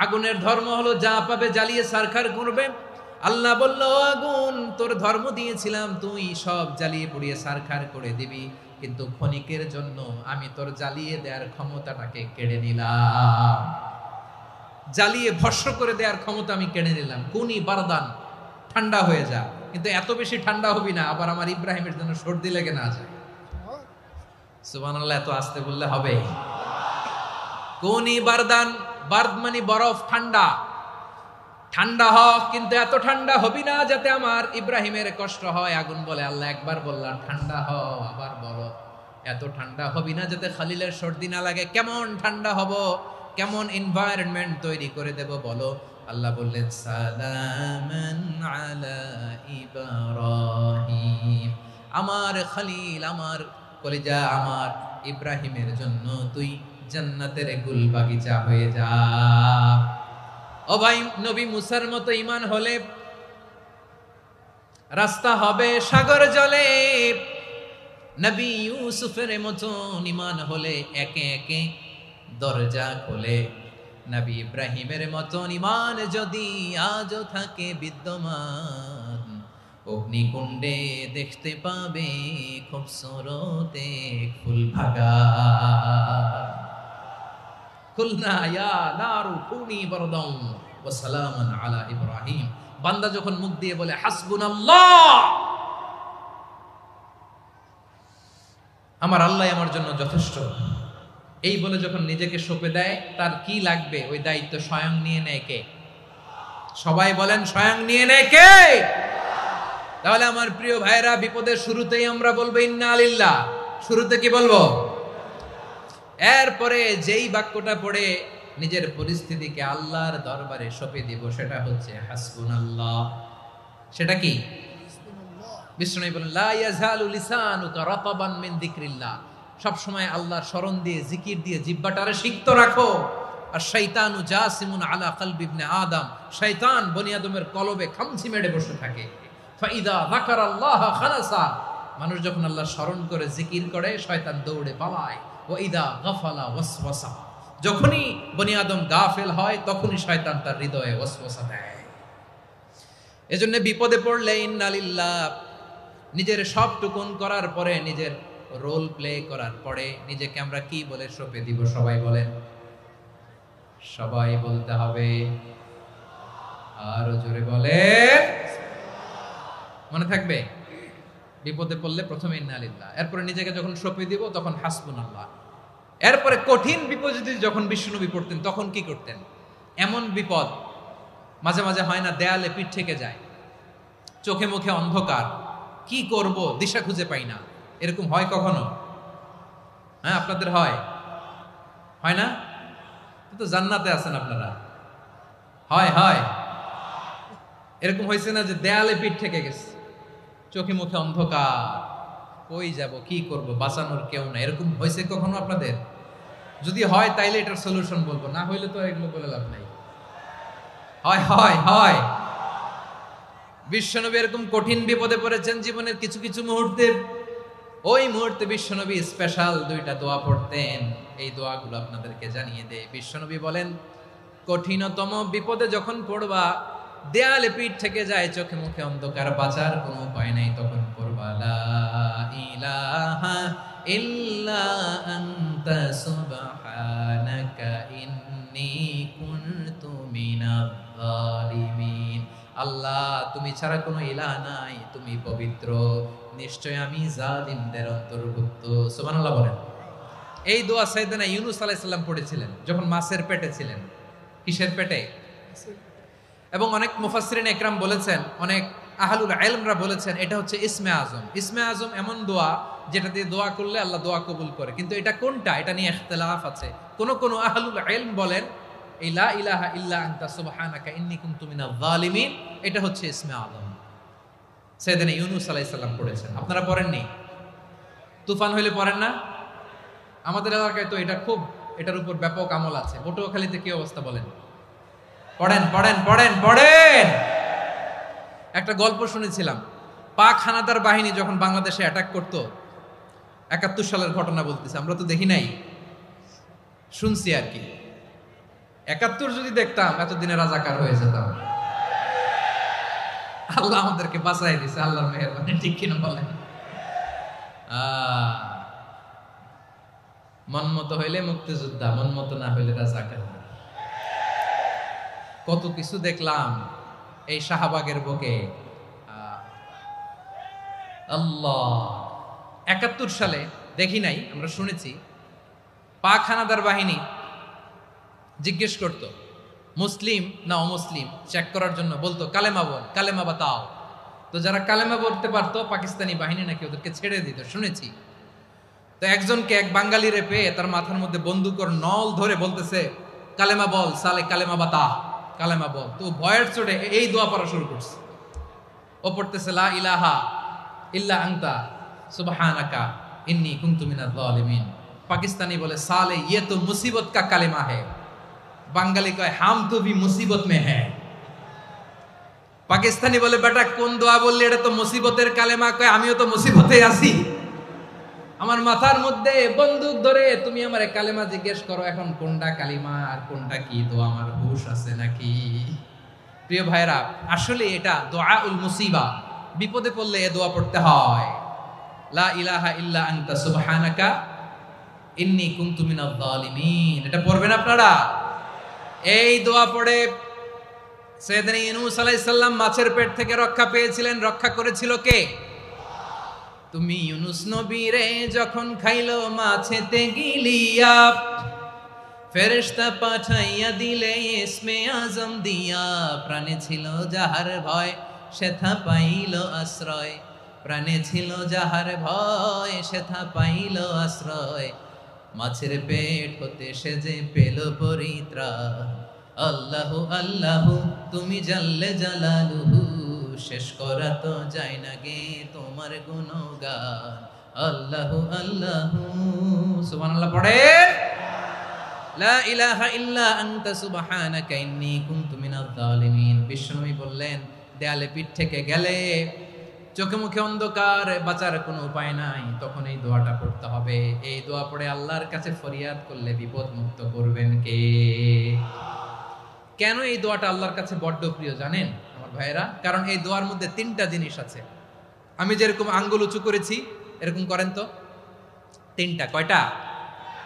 আগুনের ধর্ম হলো যা পাবে জ্বালিয়ে সারখার করবে। আল্লাহ বলল, আগুন, তোর ধর্ম দিয়েছিলাম, তুই সব জ্বালিয়ে পুড়িয়ে সারখার করে দিবি, কিন্তু ক্ষণিকের জন্য আমি তোর জ্বালিয়ে দেওয়ার ক্ষমতাটাকে কেড়ে নিলাম, জ্বালিয়ে ভস্ম করে দেওয়ার ক্ষমতা আমি কেড়ে নিলাম। কুনি বারদান, ঠান্ডা হয়ে যা, কিন্তু এত বেশি ঠান্ডা হবি না আবার আমার ইব্রাহিমের জন্য সর্দি লেগে না যায়। সুবহানাল্লাহ, এত আস্তে বললে হবে? কুনি বারদান, বার্দ মানে বরফ, ঠান্ডা, ঠান্ডা হ, কিন্তু এত ঠান্ডা হবি না যাতে আমার ইব্রাহিমের কষ্ট হয়। আগুন বলে, আল্লাহ একবার বললাম ঠান্ডা হ, আবার বলো এত ঠান্ডা হবি না যাতে খলিলের সর্দি না লাগে। কেমন ঠান্ডা হব, কেমন এনভায়রনমেন্ট তৈরি করে দেব বলো? আল্লাহ বললেন, সালামান আলা ইব্রাহিম, আমার খলিল, আমার কলিজা, আমার ইব্রাহিমের জন্য তুই জান্নাতের গুল বাগিচা হয়ে যা। ও ভাই, নবী মুসার মতো ঈমান হলে রাস্তা হবে সাগর জলে, নবী ইউসুফের মতো ঈমান হলে একে একে দরজা খোলে। নবী ইব্রাহিমের মতন ঈমান যদি আজও থাকে বিদ্যমান, অগ্নিকুণ্ডে দেখতে পাবে খুবসুরত এক ফুল বাগান। কুলনা ইয়া নারু কুনি বারদান ওয়া সালামান আলা ইব্রাহিম। বান্দা যখন মুখ দিয়ে বলে হাসবুনাল্লাহ, আমার আল্লাহ আমার জন্য যথেষ্ট, এই বলে যখন নিজেকে সঁপে দেয়, তার কি লাগবে ওই দায়িত্ব স্বয়ং নিয়ে নেয় কে? সবাই বলেন স্বয়ং নিয়ে নেয় কে? তাহলে আমার প্রিয় ভাইরা, বিপদের শুরুতেই আমরা বলবো ইন্না লিল্লাহ। শুরুতে কি বলবো? এরপরে যেই বাক্যটা পড়ে নিজের পরিস্থিতিকে আল্লাহর দরবারে সঁপে দিব, সেটা হচ্ছে হাসবুনাল্লাহ। সেটা কি? বিষ্ণু বলেন লা ইয়াজালু লিসানুকা রাতাবান মিন যিকরিল্লাহ। সব সময় আল্লাহর স্মরণ দিয়ে, জিকির দিয়ে জিহ্বাটারে সিক্ত রাখো। আর শয়তানু জাসিমুন আলা কলবি ইবনে আদম, শয়তান বনি আদমের কলবে খামচি মেরে বসে থাকে। ফাইদা যাকারাল্লাহ খালাসা, মানুষ যখন আল্লাহর স্মরণ করে জিকির করে, শয়তান দৌড়ে পালায়। ওয়া ইদা গাফালা ওয়াসওয়াসা, যখনই বনি আদম গাফেল হয়, তখনই শয়তান তার হৃদয়ে ওয়াসওয়াসা দেয়। এজন্য বিপদে পড়লে ইন্না লিল্লাহ, নিজের সব টুকুন করার পরে, নিজের রোল প্লে করার পরে নিজেকে আমরা কি বলে সঁপে দিব? সবাই বলেন, সবাই বলতে হবে। আরো জোরে বলে, মনে থাকবে? বিপদে পড়লে প্রথমে ইন্না লিল্লাহ, এরপরে নিজেকে যখন সঁপে দিব তখন হাসবুনাল্লাহ। এরপরে কঠিন বিপদে যখন বিশ্বনবী পড়তেন তখন কি করতেন? এমন বিপদ মাঝে মাঝে হয় না, দেয়ালে পিঠ থেকে যায়, চোখে মুখে অন্ধকার, কি করব দিশা খুঁজে পাই না, এরকম হয় কখনো? হ্যাঁ, আপনাদের হয়? হয় না? তো জান্নাতে আছেন আপনারা। হয় হয় এরকম হয়েছে না যে দেয়ালে পিঠ থেকে গেছে, চোখে মুখে অন্ধকার, কই যাব, কি করব, বাঁচানোর কেউ না, এরকম হয়েছে কখনো আপনাদের? যদি হয় তাইলে এটার সলিউশন বলবো, না হইলে তো এগুলো বলে লাভ নাই। হয় হয় হয় বিশ্বনবী এরকম কঠিন বিপদে পড়েছেন জীবনের কিছু কিছু মুহূর্তে। ওই মুহূর্তে বিশ্বনবী স্পেশাল দুইটা দোয়া পড়তেন। এই দোয়াগুলো আপনাদেরকে জানিয়ে দেয়। বিশ্বনবী বলেন, কঠিনতম বিপদে যখন পড়বা, দেয়ালে পিঠ থেকে যায়, চোখে মুখে অন্ধকার, বাঁচার কোনো উপায় নাই, তখন পড়বা লা ইলাহা ইল্লা আনতা সুবহানাকা ইন্নী কুনতু মিনাজ জালিমিন। আল্লাহ, তুমি ছাড়া কোনো ইলাহ নাই, তুমি পবিত্র, নিশ্চয় আমি জালিমদের অন্তর্ভুক্ত। সুবহানাল্লাহ বলেন। এই দোয়া সাইয়েদনা ইউনূস আলাইহিস সালাম পড়েছিলেন যখন মাছের পেটে ছিলেন। কিসের পেটে? এবং অনেক মুফাসসিরিন ইকরাম বলেছেন, অনেক আহলুল ইলমরা বলেছেন, এটা হচ্ছে ইসমে আজম। ইসমে আজম এমন দোয়া যেটা দিয়ে দোয়া করলে আল্লাহ দোয়া কবুল করে, কিন্তু এটা কোনটা, এটা নিয়ে ইখতিলাফ আছে। কোন কোন আহলুল ইলম বলেন এই লা ইলাহা ইল্লা আনতা সুবহানাকা ইন্নী কুনতু মিনাজ জালিমিন, এটা হচ্ছে ইসমে আজম। সাইয়েদনা ইউনূস আলাইহিস সালাম পড়েছেন। আপনারা পড়েননি? তুফান হইলে পড়েন না? আমাদের এলাকায় তো এটা খুব, এটার উপর ব্যাপক আমল আছে। পটুয়াখালীতে কি অবস্থা বলেন? পড়েন পড়েন পড়েন পড়েন। একটা গল্প শুনেছিলাম, পাক হানাদার বাহিনী যখন বাংলাদেশে অ্যাটাক করত, ৭১ সালের ঘটনা বলতেছে, আমরা তো দেখি নাই, শুনছি আর কি। ৭১ যদি দেখতাম এতদিনে রাজাকার হয়ে যেতাম। আল্লাহ আমাদেরকে বাঁচাই দিছে, আল্লাহর মেহেরবানি, ঠিক কিনা বলেন? মন মতো হইলে মুক্তিযোদ্ধা, মন মতো না হইলে রাজাকার। কত কিছু দেখলাম এই শাহবাগের বুকে। আল্লাহ, ৭১ সালে দেখি নাই, আমরা শুনেছি পাক হানাদার বাহিনী জিজ্ঞেস করত মুসলিম না অমুসলিম চেক করার জন্য, বলতো কালেমা বল, কালেমা বাতাও। তো যারা কালেমা বলতে পারতো পাকিস্তানি বাহিনী নাকি ওদেরকে ছেড়ে দিত, শুনেছি। তো একজনকে, এক বাঙালিরে পেয়ে তার মাথার মধ্যে বন্দুকর নল ধরে বলতেছে কালেমা বল সালে, কালেমা বাতা, কালেমা বল। তো ভয়ের চোটে এই দোয়া পড়া শুরু করছে। ও পড়তেছে লা ইলাহা ইল্লা আনতা সুবহানাকা ইন্নী কুনতু মিনাজ জালিমিন। পাকিস্তানি বলে সালে ইয়ে তো মুসিবত কা কালেমা है। বাঙালি কয় হাম তো ভি মুসিবত মে है। পাকিস্তানি বলে বেটা কোন দোয়া বললি, এটা তো মুসিবতের কালেমা। কয় আমিও তো মুসিবতে আছি। আমার মাথার মধ্যে বন্দুক ধরে তুমি আমারে কালেমা জিজ্ঞেস করো, এখন কোনটা কালিমা আর কোনটা কি, তো আমার হুশ আছে নাকি? প্রিয় ভাইরা, আসলে এটা দুআউল মুসিবা, বিপদে পড়লে এ দোয়া পড়তে হয়। লা ইলাহা ইল্লা আনতা সুবহানাকা ইন্নী কুনতু মিনাজ জালিমিন। এটা পড়বেন আপনারা। এই দোয়া পড়ে সাইয়েদনা ইউনূস আলাইহিস সালাম মাছের পেট থেকে রক্ষা পেয়েছিলেন। রক্ষা করেছিল কে? তুমি ইউনূস নবীরে যখন খাইলো মাছেতে গিলিয়া, ফেরেশতা পাঠাইয়া দিলে ইসমে আজম দিয়া, প্রাণে ছিল যাহার ভয় সেথা পাইল আশ্রয়, প্রাণে ছিল যাহার ভয় সেথা পাইল আশ্রয়, মাছের পেট হতে সে যে পেল পরিত্রাণ। আল্লাহু আল্লাহু তুমি জাল্লে জালালুহু, শেষ করা তো যায় না গে তোমার গুণগান। আল্লাহু আল্লাহু, সুবহানাল্লাহ পড়ে। লা ইলাহা ইল্লা আনতা সুবহানাকা ইন্নী কুনতু মিনাজ জালিমিন। বিশ্বনবী বললেন, দেয়ালে পিঠ থেকে গেলে, চোখে মুখে অন্ধকার, বাঁচার কোনো উপায় নাই, তখন এই দোয়াটা পড়তে হবে। এই দোয়া পড়ে আল্লাহর কাছে ফরিয়াদ করলে বিপদ মুক্ত করবেন কে? কেন এই দোয়াটা আল্লাহর কাছে বড্ড প্রিয় জানেন আমার ভাইয়েরা? কারণ এই দোয়ার মধ্যে তিনটা জিনিস আছে। আমি যেরকম আঙ্গুল উঁচু করেছি এরকম করেন তো। তিনটা। কয়টা?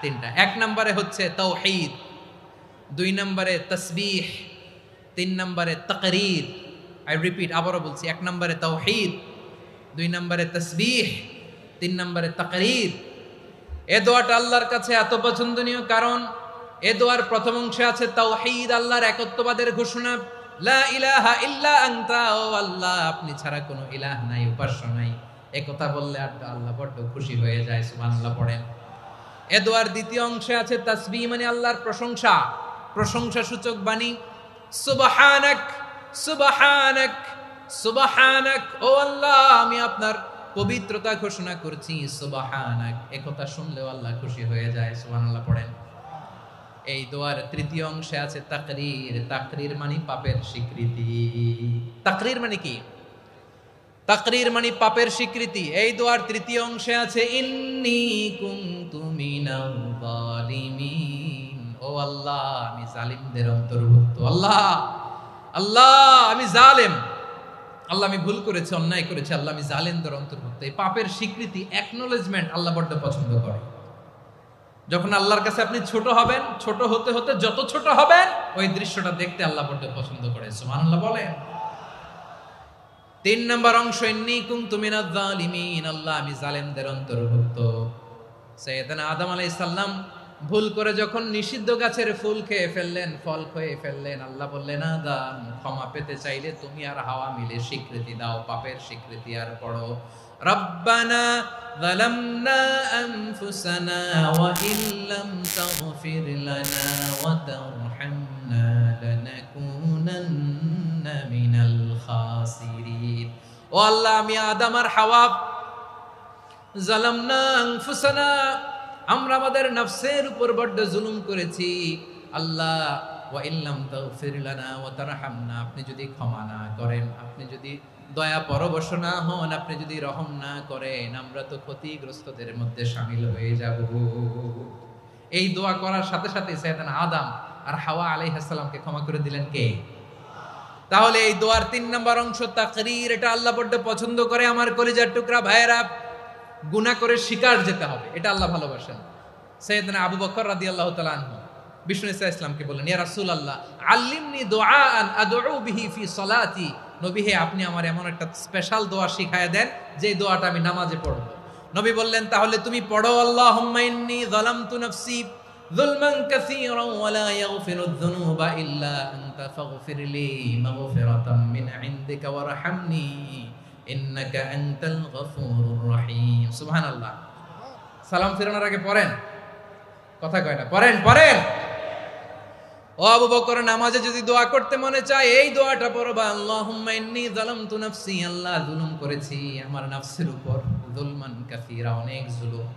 তিনটা। এক নম্বরে হচ্ছে তাওহীদ, দুই নম্বরে তাসবিহ, তিন নম্বরে তাকরীর। আই রিপিট, আবারও বলছি, এক নম্বরে তাওহীদ, দুই নম্বরে তাসবিহ, তিন নম্বরে তাকরীর। এ দোয়াটা আল্লাহর কাছে এত পছন্দনীয় কারণ এ দোয়ার প্রথম অংশে আছে তাওহীদ, আল্লাহর একত্ববাদের ঘোষণা। লা ইলাহা ইল্লা আনতা, ও আল্লাহ আপনি ছাড়া কোনো ইলাহ নাই, উপাস্য নাই। এই কথা বললে আল্লাহ বড্ড খুশি হয়ে যায়। সুবহানাল্লাহ পড়েন। এ দোয়ার দ্বিতীয় অংশে আছে তাসবিহ, মানে আল্লাহর প্রশংসা, প্রশংসা সূচক বাণী। সুবহানাক সুবহানাক সুবহানাক, ও আল্লাহ আমি আপনার পবিত্রতা ঘোষণা করছি। সুবহানাক, এই কথা শুনলেও আল্লাহ খুশি হয়ে যায়। সুবহানাল্লাহ পড়েন। এই দোয়ার তৃতীয় অংশে আছে তাকরীর, তাকরীর মানে পাপের স্বীকৃতি। তাকরীর মানে কি? তাকরীর মানে পাপের স্বীকৃতি। এই দোয়ার তৃতীয় অংশে আছে ইন্নী কুনতু মিনাল জালিমিন, ও আল্লাহ আমি জালিমদের অন্তর্ভুক্ত। আল্লাহ আল্লাহ আমি জালেম, আল্লাহ আমি ভুল করেছি, অন্যায় করেছি, আল্লাহ আমি জালেমদের অন্তর্ভুক্ত। এই পাপের স্বীকৃতি, অ্যাকনোলেজমেন্ট আল্লাহ বড্ড পছন্দ করে। যখন আল্লাহর কাছে আপনি ছোট হবেন, ছোট হতে হতে যত ছোট হবেন, ওই দৃশ্যটা দেখতে আল্লাহ বড্ড পছন্দ করে। সুবহানাল্লাহ বলেন। তিন নম্বর অংশ ইন্নী কুনতু মিনাজ জালিমিন, আল্লাহ আমি জালেমদের অন্তর্ভুক্ত। সাইয়েদনা আদম আলাইহিস সালাম ভুল করে যখন নিষিদ্ধ গাছের ফুল খেয়ে ফেললেন, ফল খেয়ে ফেললেন, আল্লাহ বললেন আদম ক্ষমা পেতে চাইলে তুমি আর হাওয়া মিলে স্বীকৃতি দাও, পাপের স্বীকৃতি আর পড়ো। রব্বানা যালামনা আনফুসানা ওয়া ইল্লাম তাগফির লানা ওয়া তারহামনা লানাকুনান্না মিনাল খাসিরিন। ও আল্লাহ আমি আদম আর হাওয়া, যালামনা আনফুসানা, আমরা আমাদের নফসের উপর বড্ড জুলুম করেছি। আল্লাহ ওয়া ইল্লাম তাগফির লানা ওয়া তারহামনা, আপনি যদি ক্ষমা না করেন, আপনি যদি দয়া পরবশ না হন, আপনি যদি রহম না করেন, আমরা তো ক্ষতিগ্রস্তদের মধ্যে শামিল হয়ে যাব। এই দোয়া করার সাথে সাথে সাইয়েদনা আদম আর হাওয়া আলাইহিস সালামকে ক্ষমা করে দিলেন কে? তাহলে এই দোয়ার তিন নম্বর অংশ তাকরীর, এটা আল্লাহ বড্ড পছন্দ করে। আমার কলিজার টুকরা ভাইয়েরা, গুনাহ করে শিকার যেতে হবে, এটা আল্লাহ ভালোবাসেন। সাইয়েদনা আবু বকর রাদিয়াল্লাহু তাআলা আনহু বিষ্ণু ইসা ইসলামকে বললেন, ইয়া রাসূলুল্লাহ আল্লিমনি দুআআন আদউ বিহি ফি সলাতি, নবী হে আপনি আমার এমন একটা স্পেশাল দোয়া শিখায়া দেন যে দোয়াটা আমি নামাজে পড়ব। নবী বললেন, তাহলে তুমি পড়ো আল্লাহুম্মা ইন্নী যালামতু নাফসি যুলমান কাসীরান ওয়া লা ইয়াগফিরুয যুনুবা ইল্লা আনতা ফাগফিরলি মাগফিরাতাম মিন ইনদিকা ওয়ারহামনি ইন্নাকা আনতাল গফুরুর রহিম। সুবহানাল্লাহ। সালাম ফিরানোর আগে পড়েন, কথা কয় না, পড়েন পড়েন। ও আবু বকর, নামাজে যদি দোয়া করতে মনে চায় এই দোয়াটা পড়বা, আল্লাহুম্মা ইন্নী যালামতু নাফসি, আল্লাহ জুলুম করেছি আমার নফসের উপর, যুলমান কাসীরা, অনেক জুলুম,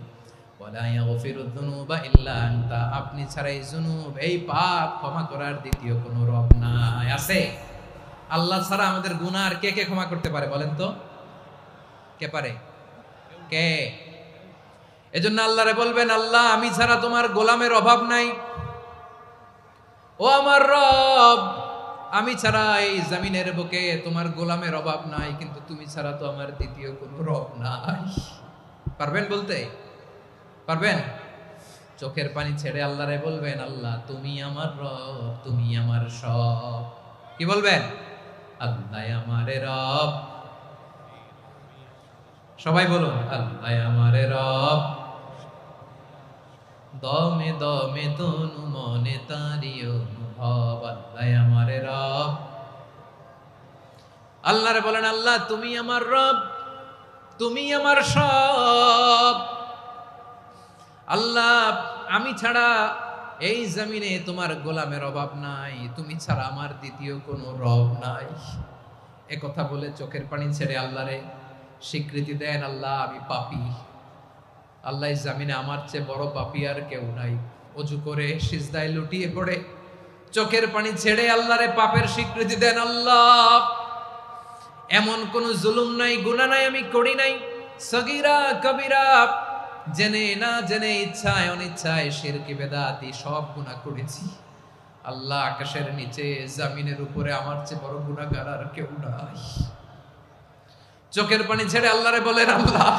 ওয়া লা ইয়াগফিরুয যুনুবা ইল্লা আনতা, আপনি ছাড়া এই জুনুব, এই পাপ ক্ষমা করার দ্বিতীয় কোনো রব নাই। আছে? আল্লাহ ছাড়া আমাদের গুনাহ আর কে কে ক্ষমা করতে পারে বলেন তো? কে পারে? কে? এজন্য আল্লাহরে বলবেন, আল্লাহ আমি ছাড়া তোমার গোলামের অভাব নাই। ও আমার রব, আমি ছাড়া এই জমিনের বুকে তোমার গোলামের অভাব নাই, কিন্তু তুমি ছাড়া তো আমার দ্বিতীয় কোনো রব নাই। পারবেন বলতে? পারবেন? চোখের পানি ছেড়ে আল্লাহরে বলবেন, আল্লাহ তুমি আমার রব, তুমি আমার সব। কি বলবেন? আল্লাহ আমারে রব। সবাই বলুন, আল্লাহ আমারে রব, দমে দমে তনু মনে তারি অনুভব। আল্লাহ আমারে রব। আল্লাহরে বলেন, আল্লাহ তুমি আমার রব, তুমি আমার সব। আল্লাহ আমি ছাড়া এই জমিনে তোমার গোলামের অভাব নাই, তুমি ছাড়া আমার দ্বিতীয় কোনো রব নাই। এ কথা বলে চোখের পানি ছেড়ে আল্লাহরে স্বীকৃতি দেন, আল্লাহ আমি পাপী। আল্লাহ জামিনে আমার চেয়ে বড় পাপী আর কেউ নাই। অজু করে সিজদায় লুটিয়ে পড়ে চোখের পানি ছেড়ে আল্লাহরে পাপের স্বীকৃতি দেন, আল্লাহ এমন কোন জুলুম নাই, গুনাহ নাই আমি করি নাই, সগীরা কবিরা, জেনে না জেনে, ইচ্ছায় অনিচ্ছায়, শিরকি বেদাতি সব গুনাহ করেছি। আল্লাহ আকাশের নিচে জমিনের উপরে আমার চেয়ে বড় গুনাহগার আর কেউ নাই। চোখের পানি ছেড়ে আল্লাহরে বলেন, আল্লাহ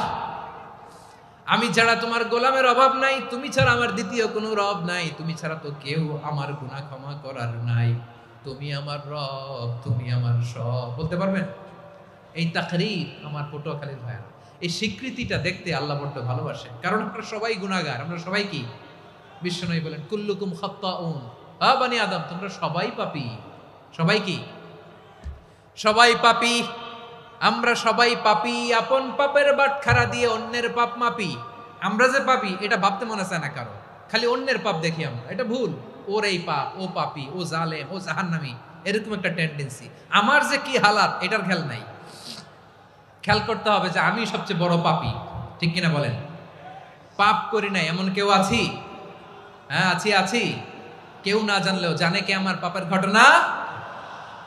আমি ছাড়া তোমার গোলামের অভাব নাই, তুমি ছাড়া আমার দ্বিতীয় কোনো রব নাই, তুমি ছাড়া তো কেউ আমার গুনাহ ক্ষমা করার নাই, তুমি আমার রব, তুমি আমার সব। বলতে পারবেন? এই তাকরীর আমার পটুয়াখালীর ভাইয়া, এই স্বীকৃতিটা দেখতে আল্লাহ বড্ড ভালোবাসেন, কারণ আমরা সবাই গুনাহগার। আমরা সবাই কি? বিশ্বনবী বলেন, কুল্লুকুম খাত্তাউন, আ বানি আদম তোমরা সবাই পাপী। সবাই কি? সবাই পাপী। আমরা সবাই পাপী, আপন পাপের বাটখারা দিয়ে অন্যের পাপ মাপি। আমরা যে পাপী এটা ভাবতে মনে চায় না কারো, খালি অন্যের পাপ দেখি আমরা, এটা ভুল। ওর এই পাপ, ও পাপী, ও জালেম, ও জাহান্নামী, এরকম একটা টেন্ডেন্সি। আমার যে কি হালাত এটার খেয়াল নাই। খেয়াল করতে হবে যে আমি সবচেয়ে বড় পাপী, ঠিক কিনা বলেন? পাপ করি নাই এমন কেউ আছি? হ্যাঁ আছি, আছি। কেউ না জানলেও জানে কে আমার পাপের ঘটনা?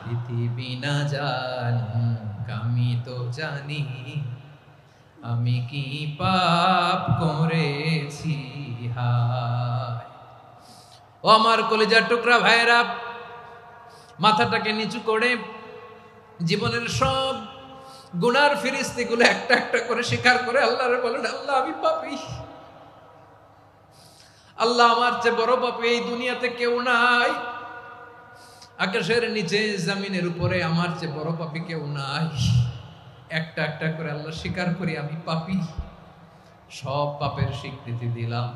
পৃথিবী না জানুক আমি তো জানি, আমি কি পাপ করেছি হায়। ও আমার কলিজার টুকরা ভাইরা, মাথাটাকে নিচু করে জীবনের সব গুনার ফিরিস্তিগুলো একটা একটা করে স্বীকার করে আল্লাহরে বলেন, আল্লাহ আমি পাপী। আল্লাহ আমার চেয়ে বড় পাপী এই দুনিয়াতে কেউ নাই। আকাশের নিচে জমিনের উপরে আমার চেয়ে বড় পাপী কেউ নাই। একটা একটা করে আল্লাহ স্বীকার করি আমি পাপী, সব পাপের স্বীকৃতি দিলাম।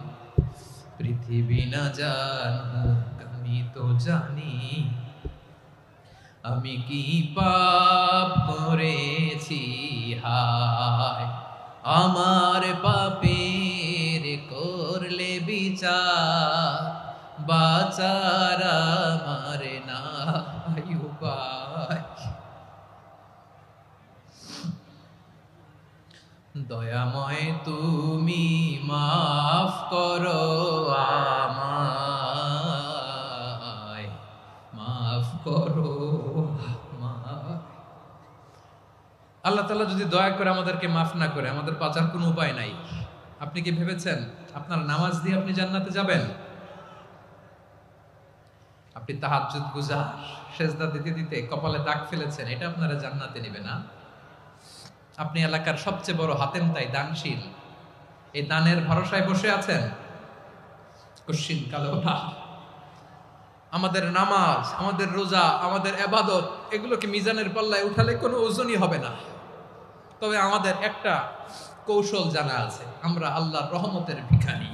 পৃথিবী না জানুক আমি তো জানি, আমি কি পাপ করেছি হায়। আমার পাপের করলে বিচার, বাঁচার আমার নাই উপায়। দয়াময় তুমি মাফ করো আমায়, মাফ করো আমায়। আল্লাহ তাআলা যদি দয়া করে আমাদেরকে মাফ না করে, আমাদের বাঁচার কোনো উপায় নাই। আপনি কি ভেবেছেন আপনার নামাজ দিয়ে আপনি জান্নাতে যাবেন? আপনি তাহাজ্জুদ গুজার, সেজদা দিতে দিতে কপালে দাগ ফেলেছেন, এটা আপনারা জান্নাতে নেবে না। আপনি এলাকার সবচেয়ে বড় হাতেম তাই দানশীল, এই দানের ভরসায় বসে আছেন, কশিন কালো না। আমাদের নামাজ, আমাদের রোজা, আমাদের ইবাদত, এগুলোকে মিজানের পাল্লায় উঠালে কোনো ওজনই হবে না। তবে আমাদের একটা কৌশল জানা আছে, আমরা আল্লাহর রহমতের ভিখারি।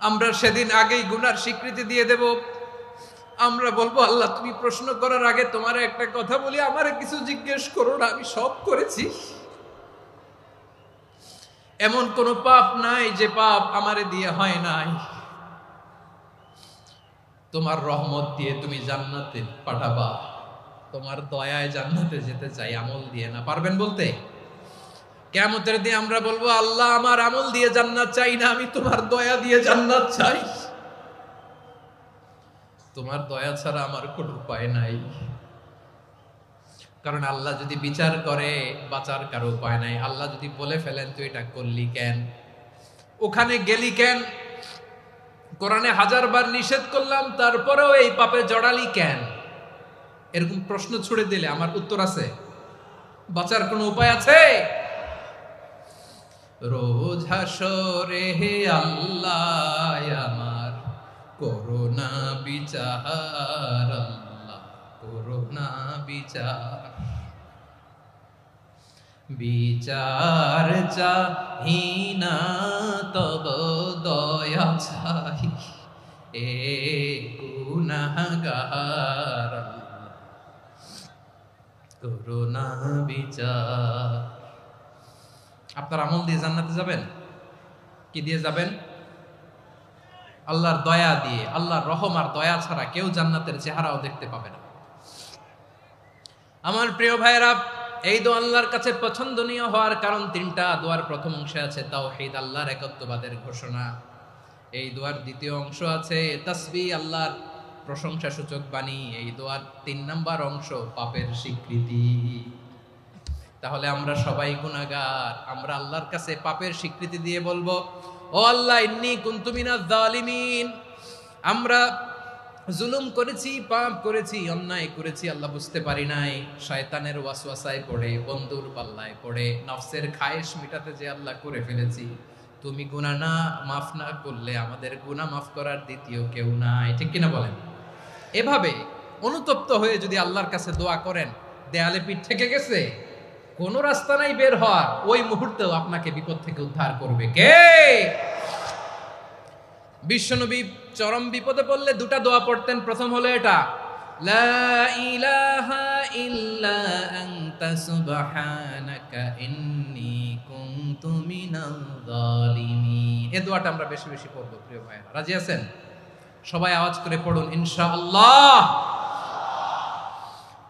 আমরা সেদিন আগেই গুনার স্বীকৃতি দিয়ে দেব। আমরা বলবো, আল্লাহ তুমি প্রশ্ন করার আগে তোমার একটা কথা বলি, আমারে কিছু জিজ্ঞেস করো না, আমি সব করেছি। এমন কোন পাপ নাই যে পাপ আমারে দিয়ে হয় নাই। তোমার রহমত দিয়ে তুমি জান্নাতে পাঠাবা, তোমার দয়ায় জান্নাতে যেতে চাই, আমল দিয়ে না। পারবেন বলতে? কিয়ামতের দিন আমরা বলবো, আল্লাহ আমার আমল দিয়ে জান্নাত চাই না, আমি তোমার দয়া দিয়ে জান্নাত চাই। তোমার দয়া ছাড়া আমার কোনো উপায় নাই। কারণ আল্লাহ যদি বিচার করে বাঁচার কারো উপায় নাই। আল্লাহ যদি বলে ফেলেন তুই এটা করলি কেন, ওখানে গেলি কেন? কোরআনে 1000 বার নিষেধ করলাম, তারপরেও এই পাপে জড়ালি কেন? এরকম প্রশ্ন ছুড়ে দিলে আমার উত্তর আছে? বাঁচার কোনো উপায় আছে? রোজ হাসরে হে আল্লাহ আমার করোনা বিচার, আল্লাহ করোনা বিচার, বিচার চাহি না তব দয়া চাই, এ গুনাহগার, আল্লাহ করোনা বিচার। আপনার আমল দিয়ে জান্নাতে যাবেন? কি দিয়ে যাবেন? আল্লাহর দয়া দিয়ে। আল্লাহর রহম আর দয়া ছাড়া কেউ জান্নাতের চেহারাও দেখতে পাবে না। আমার প্রিয় ভাইরা, এই দোয়া আল্লাহর কাছে পছন্দনীয় হওয়ার কারণ তিনটা। দোয়ার প্রথম অংশে আছে তাওহীদ, আল্লাহর একত্ববাদের ঘোষণা। এই দোয়ার দ্বিতীয় অংশ আছে তাসবিহ, আল্লাহর প্রশংসা সূচক বাণী। এই দোয়ার 3 নাম্বার অংশ পাপের স্বীকৃতি। তাহলে আমরা সবাই গুনাহগার। আমরা আল্লাহর কাছে পাপের স্বীকৃতি দিয়ে বলবো, ও আল্লাহ, ইন্নী কুনতু মিনাজ জালিমিন, আমরা জুলুম করেছি, পাপ করেছি, অন্যায় করেছি, আল্লাহ বুঝতে পারি নাই, শয়তানের ওয়াসওয়াসায় পড়ে, বন্ধুর পাল্লায় পড়ে, নফসের খায়েশ মিটাতে যে আল্লাহ করে ফেলেছি। তুমি গুনাহ না মাফ না করলে আমাদের গুনাহ মাফ করার দ্বিতীয় কেউ নাই। ঠিক কিনা বলেন? এভাবে অনুতপ্ত হয়ে যদি আল্লাহর কাছে দোয়া করেন, দেয়ালে পিঠ থেকে গেছে, কোন রাস্তা নাই বের হওয়ার, ওই মুহূর্তেও আপনাকে বিপদ থেকে উদ্ধার করবে কে? বিশ্বনবী চরম বিপদে পড়লে 2টা দোয়া পড়তেন। প্রথম হলো এটা, লা ইলাহা ইল্লা আনতা সুবহানাকা ইন্নী কুনতু মিনাল জালিমিন। এই দোয়াটা আমরা বেশি বেশি পড়ব প্রিয় ভাইরা। রাজি আছেন? সবাই আওয়াজ করে পড়ুন ইনশাআল্লাহ।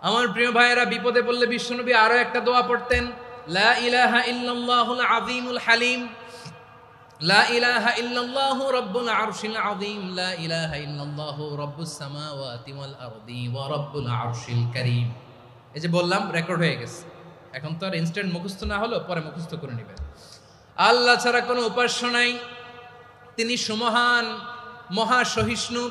আমার প্রিয় ভাইয়েরা, বিপদে পড়লে বিশ্বনবী আরো একটা দোয়া পড়তেন, লা ইলাহা ইল্লাল্লাহুল আযীমুল হালিম, লা ইলাহা ইল্লাল্লাহু রাব্বুল আরশিল আযীম, লা ইলাহা ইল্লাল্লাহু রাব্বুস সামাওয়াতি ওয়াল আরদি ওয়া রাব্বুল আরশিল কারীম। এই যে বললাম, রেকর্ড হয়ে গেছে। এখন তো আর ইনস্ট্যান্ট মুখস্থ না হলো, পরে মুখস্থ করে নেবেন। আল্লাহ ছাড়া কোনো উপাস্য নাই, তিনি সুমহান, মহা সহিষ্ণু।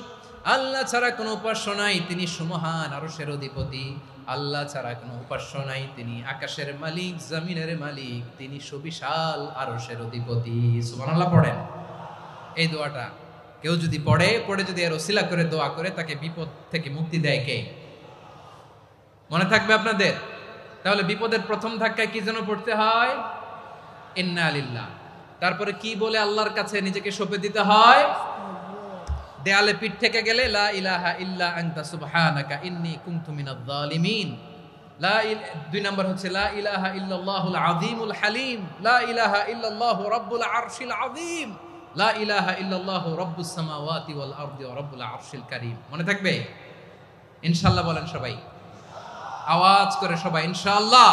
আল্লাহ ছাড়া কোনো উপাস্য নাই, তিনি সুমহান, আরশের অধিপতি। আল্লাহ ছাড়া কোনো উপাস্য নাই, তিনি আকাশের মালিক, জমিনের মালিক, তিনি সুবিশাল আরশের অধিপতি। সুবহানাল্লাহ পড়েন। এই দোয়াটা কেউ যদি পড়ে যদি এর ওসিলা করে দোয়া করে, তাকে বিপদ থেকে মুক্তি দেয় কে? মনে থাকবে আপনাদের? তাহলে বিপদের প্রথম ধাক্কায় কি যেন পড়তে হয়? ইন্না লিল্লাহ। তারপরে কি বলে আল্লাহর কাছে নিজেকে সঁপে দিতে হয়? দেয়ালে পিঠ থেকে গেলে লা ইলাহা ইল্লা আনতা সুবহানাকা ইন্নী কুনতু মিনাজ জালিমিন। 2 নাম্বার হচ্ছে লা ইলাহা ইল্লাল্লাহুল আযীমুল হালিম, লা ইলাহা ইল্লাল্লাহু রাব্বুল আরশিল আযীম, লা ইলাহা ইল্লাল্লাহু রাব্বুস সামাওয়াতি ওয়াল আরদি ওয়া রাব্বুল আরশিল কারীম। মনে থাকবে? ইনশাআল্লাহ বলেন সবাই, আওয়াজ করে সবাই ইনশাআল্লাহ।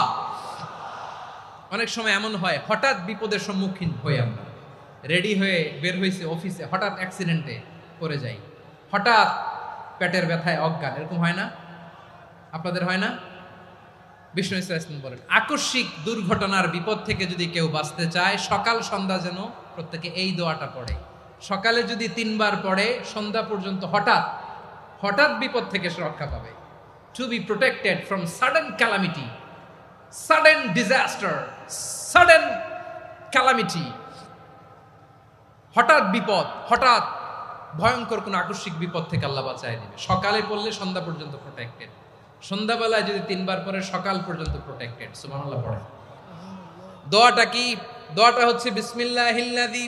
অনেক সময় এমন হয়, হঠাৎ বিপদের সম্মুখীন হই আমরা, রেডি হয়ে বের হইছে অফিসে, হঠাৎ অ্যাক্সিডেন্টে পড়ে যাই, হঠাৎ পেটের ব্যথায় অজ্ঞান। এরকম হয় না? আপনাদের হয় না? বিষ্ণু ইসলাম বলেন, আকস্মিক দুর্ঘটনার বিপদ থেকে যদি কেউ বাঁচতে চায়, সকাল সন্ধ্যা যেন প্রত্যেকে এই দোয়াটা পড়ে। সকালে যদি 3 বার পড়ে, সন্ধ্যা পর্যন্ত হঠাৎ বিপদ থেকে সে রক্ষা পাবে। To be protected from sudden calamity, sudden disaster, sudden calamity. হঠাৎ বিপদ, হঠাৎ ভয়ঙ্কর কোন আকস্মিক বিপদ থেকে আল্লাহ বাঁচায় দিবে। সকালে পড়লে সন্ধ্যা পর্যন্ত প্রোটেক্টেড, সন্ধ্যাবেলায় যদি 3 বার পরে সকাল পর্যন্ত প্রোটেক্টেড। সুবহানাল্লাহ পড়ে। দোয়াটা কি? দোয়াটা হচ্ছে বিসমিল্লাহিল্লাযী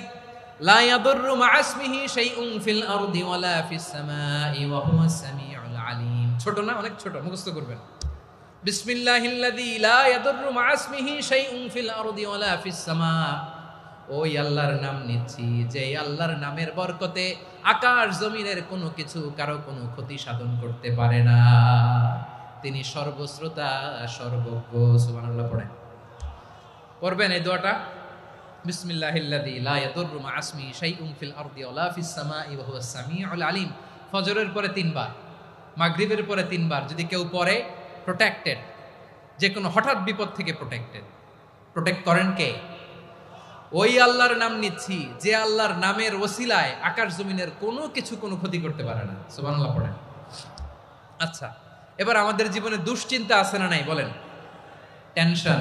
লা ইয়াদুররু মা'a ইসমিহি শাইউন ফিল আরদি ওয়ালা ফিস সামাই ওয়া হুয়াস সামিউল আলীম। ছোট না? অনেক ছোট, মুখস্থ করবেন। বিসমিল্লাহিল্লাযী লা ইয়াদুররু মা'a ইসমিহি শাইউন ফিল আরদি ওয়ালা ফিস সামা। ওই আল্লাহর নাম নিচ্ছি, যে আল্লাহর নামের বরকতে আকাশ জমিনের কোনো কিছু কারো কোনো ক্ষতি সাধন করতে পারে না। তিনি সর্বশ্রোতা, সর্বজ্ঞ। সুবহানাল্লাহ পড়েন। পড়বেন এই দোয়াটা, বিসমিল্লাহিল্লাযী লা ইয়াদুররু মা'a ইসমিহি শাইউন ফিল আরদি ওয়ালা ফিস সামাই ওয়া হুয়াস সামিউল আলীম। ফজরের পরে 3 বার, মাগরিবের পরে 3 বার যদি কেউ পড়ে, প্রোটেক্টেড, যে কোনো হঠাৎ বিপদ থেকে প্রোটেক্টেড। প্রোটেক্ট করেন কে? ওই আল্লাহর নাম নিচ্ছি যে আল্লাহর নামের ওসিলায় আকাশ জমিনের কোনো কিছু কোনো ক্ষতি করতে পারে না। সুবহানাল্লাহ পড়েন। আচ্ছা, এবার আমাদের জীবনে দুশ্চিন্তা আছে না নাই বলেন? Tension,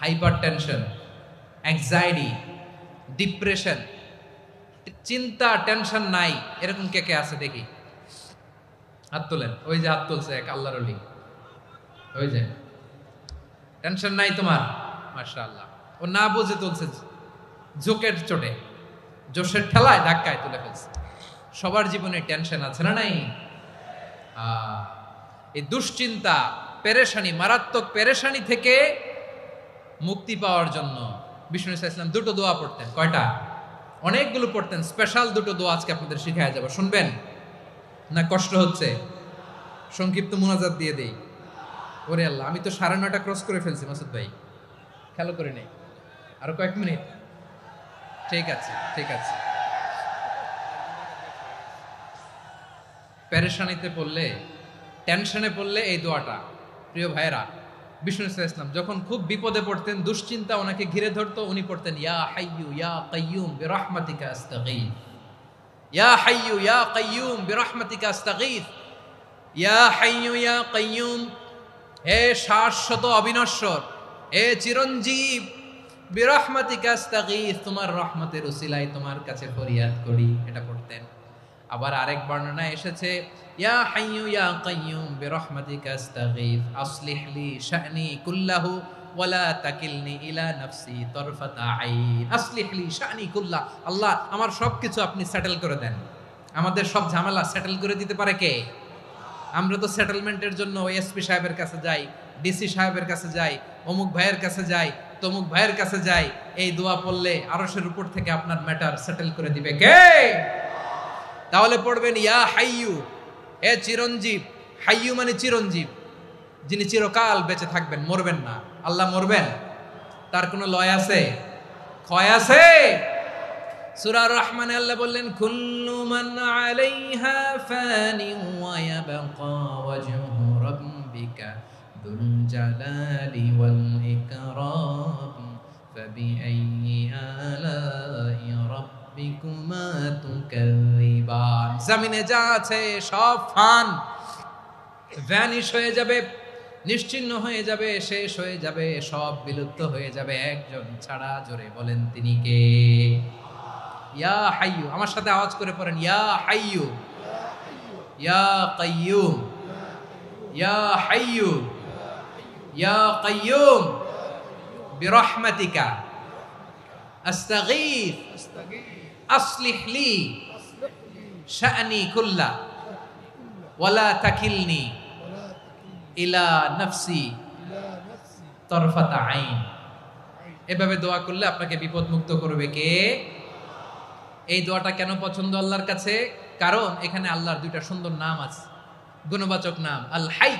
hyper tension, anxiety, depression, চিন্তা টেনশন নাই এরকম কে কে আছে দেখি, হাত তোলেন। ওই যে হাত তুলছে এক আল্লাহর ওলি, ওই যে টেনশন নাই তোমার, মাশাআল্লাহ। ও না বুঝে তুলছে, জোকের চোটে, জোশের ঠেলায় ধাক্কায় তুলে ফেলছে। সবার জীবনে টেনশন আছে না নাই? এই দুশ্চিন্তা, পেরেশানি, মারাত্মক পেরেশানি থেকে মুক্তি পাওয়ার জন্য বিষ্ণু ইসলাম দুটো দোয়া পড়তেন। কয়টা? অনেকগুলো পড়তেন। স্পেশাল দুটো দোয়া আজকে আপনাদের শিখায়া যাব, শুনবেন না? কষ্ট হচ্ছে? সংক্ষিপ্ত মুনাজাত দিয়ে দেই। ওরে আল্লাহ, আমি তো 9:30 ক্রস করে ফেলছি মাসুদ ভাই, খেয়াল করে নেই। আরো কয়েক মিনিট? ঠিক আছে, ঠিক আছে। পেরেশানিতে পড়লে, টেনশনে পড়লে এই দোয়াটা, প্রিয় ভাইরা, বিষ্ণু ইসলাম যখন খুব বিপদে পড়তেন, দুশ্চিন্তা ওনাকে ঘিরে ধরতো, উনি পড়তেন ইয়া হাইয়ু ইয়া কাইয়ুম বিরহমাতিকা আস্তাগীথ, ইয়া হাইয়ু ইয়া কাইয়ুম বিরহমাতিকা আস্তাগীথ, ইয়া হাইয়ু ইয়া কাইয়ুম, হে শাশ্বত অবিনশ্বর, হে চিরঞ্জীব, বিরহমাতিকা আস্তাগীথ, তোমার রহমতের উসিলায় তোমার কাছে ফরিয়াদ করি। এটা পড়তেন। আবার আরেক বর্ণনায় এসেছে ইয়া হাইয়ু ইয়া কাইয়ুম বিরহমাতিকা আস্তাগীথ আসলিহ লি শা'নি কুল্লাহু ওয়ালা তাকিলনি ইলা নাফসি তারফাতা আইন। আসলিহ লি শা'নি কুল্লাহ, আল্লাহ আমার সবকিছু আপনি সেটেল করে দেন। আমাদের সব ঝামেলা সেটেল করে দিতে পারে কে? আমরা তো সেটেলমেন্টের জন্য এসপি সাহেবের কাছে যাই, ডিসি সাহেবের কাছে যাই, অমুক ভাইয়ের কাছে যাই, তমুক ভাইয়ের কাছে যাই। এই দোয়া পড়লে আরশের উপর থেকে আপনার ম্যাটার সেটেল করে দিবে কে? তাহলে পড়বেন ইয়া হাইয়ু, হে চিরঞ্জীব। হাইয়ু মানে চিরঞ্জীব, যিনি চিরকাল বেঁচে থাকবেন, মরবেন না। আল্লাহ মরবেন? তার কোনো লয় আছে? ক্ষয় আছে? সূরা রহমানে আল্লাহ বললেন কুল্লু মান আলাইহা ফানি ওয়া ইয়াবকা ওয়াজহু রাব্বিকা যুল জালালি ওয়াল ইকরাম ফাবিআইয়ি আলাই রাব্বিকুমা তুকাযিবান। জমিনে যা আছে সব ফান, ভ্যানিশ হয়ে যাবে, নিশ্চিহ্ন হয়ে যাবে, শেষ হয়ে যাবে, সব বিলুপ্ত হয়ে যাবে, একজন ছাড়া। জোরে বলেন তিনি কে? ইয়া হাইয়ু, আমার সাথে আওয়াজ করে পড়েন ইয়া হাইয়ু ইয়া কাইয়ুম ইয়া হাইয়ু ইয়া কাইয়ুম বিরহমাতিকা আস্তাগীথ আসলিহ লি শা'নি কুল্লা ওয়ালা তাকিলনি ইলা নাফসি তারফাতা আইন। এভাবে দোয়া করলে আপনাকে বিপদ মুক্ত করবে কে? এই দোয়াটা কেন পছন্দ আল্লাহর কাছে? কারণ এখানে আল্লাহর দুইটা সুন্দর নাম আছে, গুণবাচক নাম, আল হাই,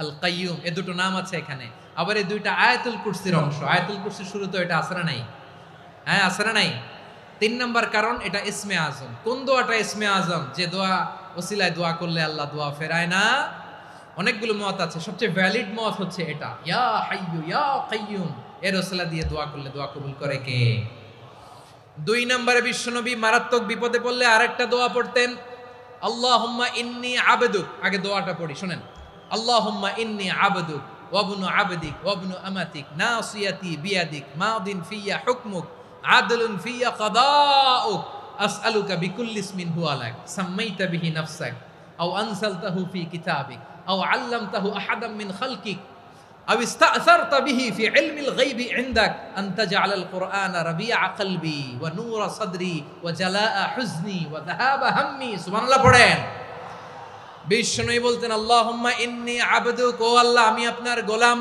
আল কাইয়ুম, এই দুটো নাম আছে এখানে। আবার এই দুইটা আয়াতুল কুরসির অংশ। আয়াতুল কুরসির শুরুতে এটা আছে না নাই? হ্যাঁ, আছে না নাই? 3 নাম্বার কারণ, এটা ইসমে আজম। কোন দোয়াটা ইসমে আজম? যে দোয়া ওসিলায় দোয়া করলে আল্লাহ দোয়া ফেরায় না। অনেকগুলো মত আছে, সবচেয়ে ভ্যালিড মত হচ্ছে এটা, ইয়া হাইয়ু ইয়া কাইয়ুম, এর ওসিলা দিয়ে দোয়া করলে দোয়া কবুল করে কে? 2 নম্বরে বিশ্বনবী মারাত্মক বিপদে পড়লে আরেকটা দোয়া পড়তেন, আল্লাহুম্মা ইন্নী আবদুক। আগে দোয়াটা পড়ি, শুনেন। আল্লাহুম্মা ইন্নী আবদুক ওয়া ইবনু আবদিক ওয়া ইবনু আমাতিক নাসিয়াতি বিয়াদিক মাদিন ফিয়া হুকমুক আদলুন ফিয়া কাদাউক আসআলুকা বিকুল্লি ইসমিন হুয়া লাক সাম্মাইতা বিহি নাফসাক আও আনসালতাহু ফি কিতাবিক আও আল্লামতাহু আহাদাম মিন খালকিক أو استأثرت به في علم الغيب عندك أن تجعل القرآن ربيع قلبي ونور صدري وجلاء حزني وذهاب همي। سبحان الله পড়েন। বিষ্ণু বলতেন আল্লাহুম্মা ইন্নী আবদুক, ও আল্লাহ আমি আপনার গোলাম,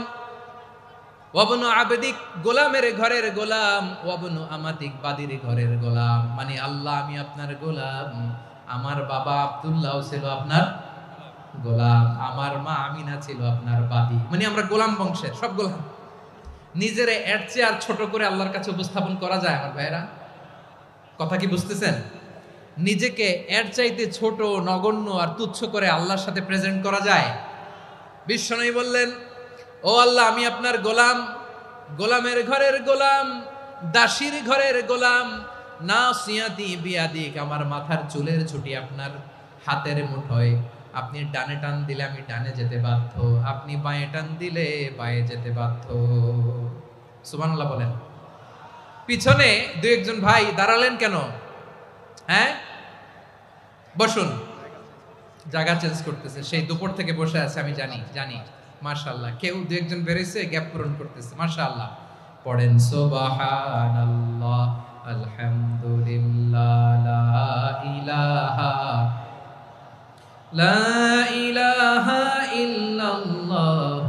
ওয়াবনু আবদিক, গোলামের ঘরের গোলাম, ওয়াবনু আমাতিক, বাদির ঘরের গোলাম। মানে আল্লাহ আমি আপনার গোলাম, আমার বাবা আব্দুল্লাহ ছিল আপনার গোলাম, আমার মা আমিনা ছিল আপনার বাদী। মানে আমরা গোলাম বংশের, সব গোলাম। নিজেরে এর চেয়ে আর ছোট করে আল্লাহর কাছে উপস্থাপন করা যায় আমার ভাইরা? কথা কি বুঝতেছেন? নিজেকে এর চাইতে ছোট, নগণ্য আর তুচ্ছ করে আল্লাহর সাথে প্রেজেন্ট করা যায়? বিশ্বনবী বললেন ও আল্লাহ আমি আপনার গোলাম, গোলামের ঘরের গোলাম, দাসীর ঘরের গোলাম, নাসিয়াতি বিয়াদিক, আমার মাথার চুলের ছুটি আপনার হাতের মুঠোয়। আপনি ডানে টান দিলে আমি ডানে যেতে বাধ্য, আপনি বাঁয়ে টান দিলে বাঁয়ে যেতে বাধ্য। সুবহানাল্লাহ বলেন। পিছনে দুই একজন ভাই দাঁড়ালেন কেন? হ্যাঁ, বসুন। জায়গা চেঞ্জ করতেছে, সেই দুপুর থেকে বসে আছে, আমি জানি। মাশাআল্লাহ, কেউ দুই একজন বেরিয়েছে, গ্যাপ পূরণ করতেছে। মাশাআল্লাহ। পড়েন সুবহানাল্লাহ, আলহামদুলিল্লাহ, লা ইলাহা ইল্লাল্লাহ,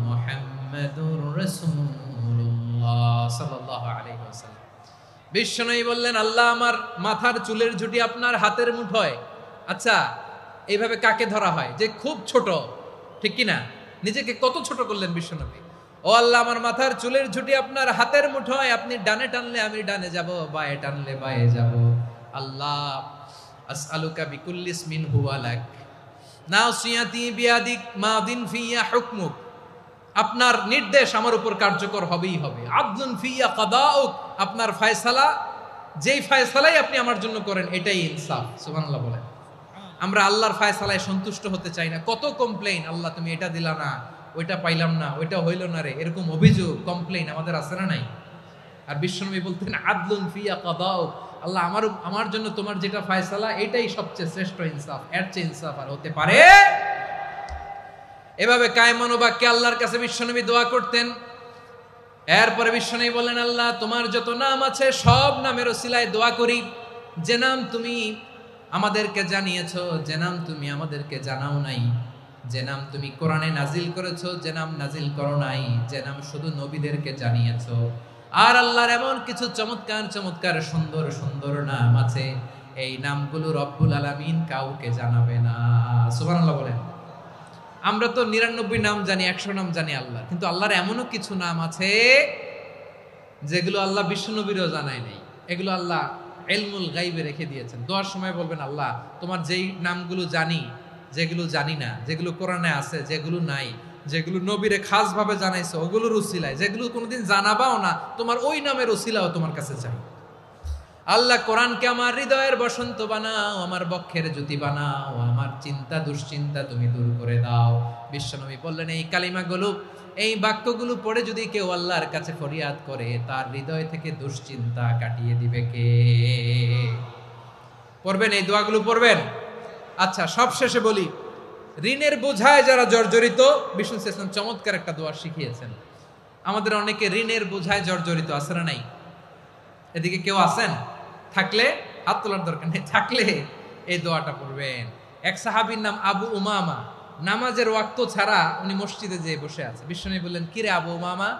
মুহাম্মাদুর রাসূলুল্লাহ সাল্লাল্লাহু আলাইহি ওয়াসাল্লাম। বিশ্বনবী বললেন, আল্লাহ আমার মাথার চুলের ঝুঁটি আপনার হাতের মুঠোয়। আচ্ছা, এইভাবে কাকে ধরা হয়? যে খুব ছোট, ঠিক কি না? নিজেকে কত ছোট করলেন বিশ্বনবী। ও আল্লাহ, আমার মাথার চুলের ঝুঁটি আপনার হাতের মুঠোয়, আপনি ডানে টানলে আমি ডানে যাব, বাঁয়ে টানলে বাঁয়ে যাব। আল্লাহ, আসআলুকা বিকুল্লি ইসমিন হুয়া লাক, নাসিয়াতি বিয়াদিক, মাদিন ফিয়া হুকমুক, আপনার নির্দেশ আমার উপর কার্যকর হবেই হবে। আদলুন ফিয়া কাদাউক, আপনার ফয়সালা, যেই ফয়সালাই আপনি আমার জন্য করেন এটাই ইনসাফ। সুবহানাল্লাহ বলেন। আমরা আল্লাহর ফয়সালায় সন্তুষ্ট হতে চাই না। কত কমপ্লেইন, আল্লাহ তুমি এটা দিলা না, ওইটা পাইলাম না, ওইটা হইল না রে, এরকম অভিযোগ, কমপ্লেইন আমাদের আছে না নাই? আর বিশ্বনবী বলতেন, আদলুন ফিয়া কাদাউক, আল্লাহ আমার জন্য তোমার যেটা ফয়সালা এটাই সবচেয়ে শ্রেষ্ঠ ইনসাফ, এর চেয়ে ইনসাফ আর হতে পারে? এভাবে কায়মান বাক্যে আল্লাহর কাছে বিশ্বনবী দোয়া করতেন। এরপরে বিশ্বনবী বললেন, আল্লাহ তোমার যত নাম আছে সব নামের ওসিলায় দোয়া করি, যে নাম তুমি আমাদেরকে জানিয়েছো, যে নাম তুমি আমাদেরকে জানাও নাই, যে নাম তুমি কোরআনে নাজিল করেছো, যে নাম নাজিল করো নাই, যে নাম শুধু নবীদেরকে জানিয়েছো। আর আল্লাহর এমন কিছু চমৎকার চমৎকার সুন্দর সুন্দর নাম আছে, এই নামগুলো রব্বুল আলামিন কাউকে জানাবে না। সুবহানাল্লাহ বলেন। আমরা তো 99 নাম জানি, 100 নাম জানি আল্লাহ, কিন্তু আল্লাহর এমনও কিছু নাম আছে যেগুলো আল্লাহ বিশ্বনবীরও জানায় নাই। এগুলো আল্লাহ ইলমুল গায়বে রেখে দিয়েছেন। দোয়ার সময় বলবেন, আল্লাহ তোমার যেই নামগুলো জানি, যেগুলো জানি না, যেগুলো কোরআনে আছে, যেগুলো নাই, যেগুলো নবীরে খাস ভাবে জানাইছো ওগুলোর উসিলায়, যেগুলো কোনোদিন জানাবাও না, তোমার ওই নামের উসিলাও তোমার কাছে চাই। আল্লাহ কোরআনকে আমার হৃদয়ের বসন্ত বানাও, আমার বক্ষের জ্যোতি বানাও, আমার চিন্তা দুশ্চিন্তা তুমি দূর করে দাও। বিশ্বনবী বললেন, এই কালিমাগুলো, এই বাক্যগুলো পড়ে যদি কেউ আল্লাহর কাছে ফরিয়াদ করে, তার হৃদয় থেকে দুশ্চিন্তা কাটিয়ে দিবে কে? পড়বেন, এই দোয়াগুলো পড়বেন। আচ্ছা, সব শেষে বলি, ঋণের বোঝায় যারা জর্জরিত, বিষ্ণু ইসলাম চমৎকার একটা দোয়া শিখিয়েছেন। আমাদের অনেকে ঋণের বোঝায় জর্জরিত, আছে না নাই? এদিকে কেউ আছেন? থাকলে হাত তোলার দরকার নেই, থাকলে এই দোয়াটা পড়বেন। এক সাহাবীর নাম আবু উমামা, নামাজের ওয়াক্ত ছাড়া উনি মসজিদে যেয়ে বসে আছে। বিশ্বনবী বললেন, কি রে আবু উমামা,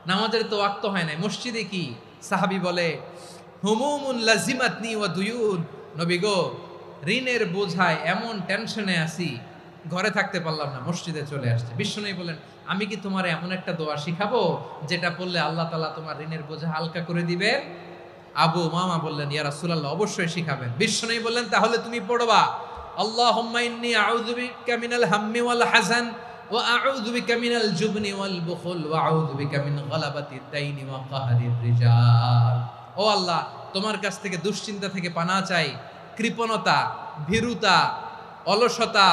নামাজের তো ওয়াক্ত হয় নাই, মসজিদে কি? সাহাবী বলে, হুমুমুন লাজিমাতনি ওয়া দুয়ুন, নবী গো, ঋণের বোঝায় এমন টেনশনে আছি, ঘরে থাকতে পারলাম না, মসজিদে চলে আসছে। বিশ্বনবী বলেন, আমি কি তোমার এমন একটা দোয়া শিখাবো যেটা পড়লে আল্লাহ তাআলা তোমার ঋণের বোঝা হালকা করে দিবেন? আবু উমামা বললেন, ইয়া রাসূলুল্লাহ, অবশ্যই শিখাবেন। বিশ্বনবী বললেন, তাহলে তুমি পড়বা, আল্লাহুম্মা ইন্নী আউযু বিকা মিনাল হাম্মি ওয়াল হাযান ওয়া আউযু বিকা মিনাল জুবনি ওয়াল বুখল ওয়া আউযু বিকা মিন গালাবাতিদ দাইনি ওয়া কাহরির রিজাল। ও আল্লাহ, তোমার কাছ থেকে দুশ্চিন্তা থেকে পানা চাই, কৃপণতা, ভীরুতা, অলসতা,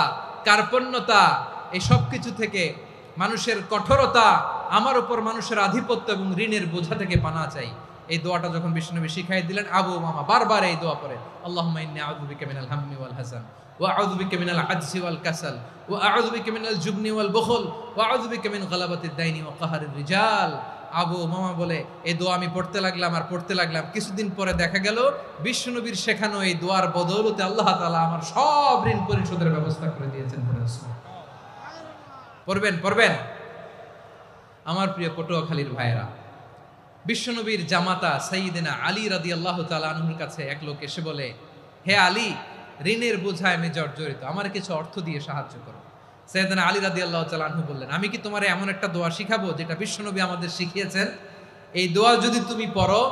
কার্পণ্যতা, এই সব কিছু থেকে, মানুষের কঠোরতা, আমার উপর মানুষের আধিপত্য এবং ঋণের বোঝা থেকে পানা চাই। এই দোয়াটা যখন বিশ্বনবী শিখাই দিলেন, আবু উমামা বারবার এই দোয়া পড়ে, আল্লাহুম্মা ইন্নী আউযু বিকা মিনাল হাম্মি ওয়াল হাযান ওয়া আউযু বিকা মিনাল আজজি ওয়াল কাসাল ওয়া আউযু বিকা মিনাল জুবনি ওয়াল বুখল ওয়া আউযু বিকা মিন গালাবাতিদ দাইনি ওয়া কাহরির রিজাল। আবু উমামা বলে, এই দোয়া আমি পড়তে লাগলাম। কিছুদিন পরে দেখা গেল বিশ্বনবীর শেখানো এই দোয়ার বদৌলতে আল্লাহ তাআলা আমার সব ঋণ পরিশোধের ব্যবস্থা করে দিয়েছেন। পড়বেন। আমার প্রিয় পটুয়াখালীর ভাইয়েরা, বিশ্বনবীর জামাতা সাইয়্যিদিনা আলী রাদিয়াল্লাহু তাআলা আনহুর কাছে এক লোক এসে বলে, হে আলী, ঋণের বোঝায় আমি জর্জরিত, আমার কিছু অর্থ দিয়ে সাহায্য করো। সাইয়্যিদিনা আলী রাদিয়াল্লাহু তাআলা আনহু বললেন, আমি কি তোমারে এমন একটা দোয়া শিখাবো যেটা বিশ্বনবী আমাদের শিখিয়েছেন? এই দোয়া যদি তুমি পড়ো,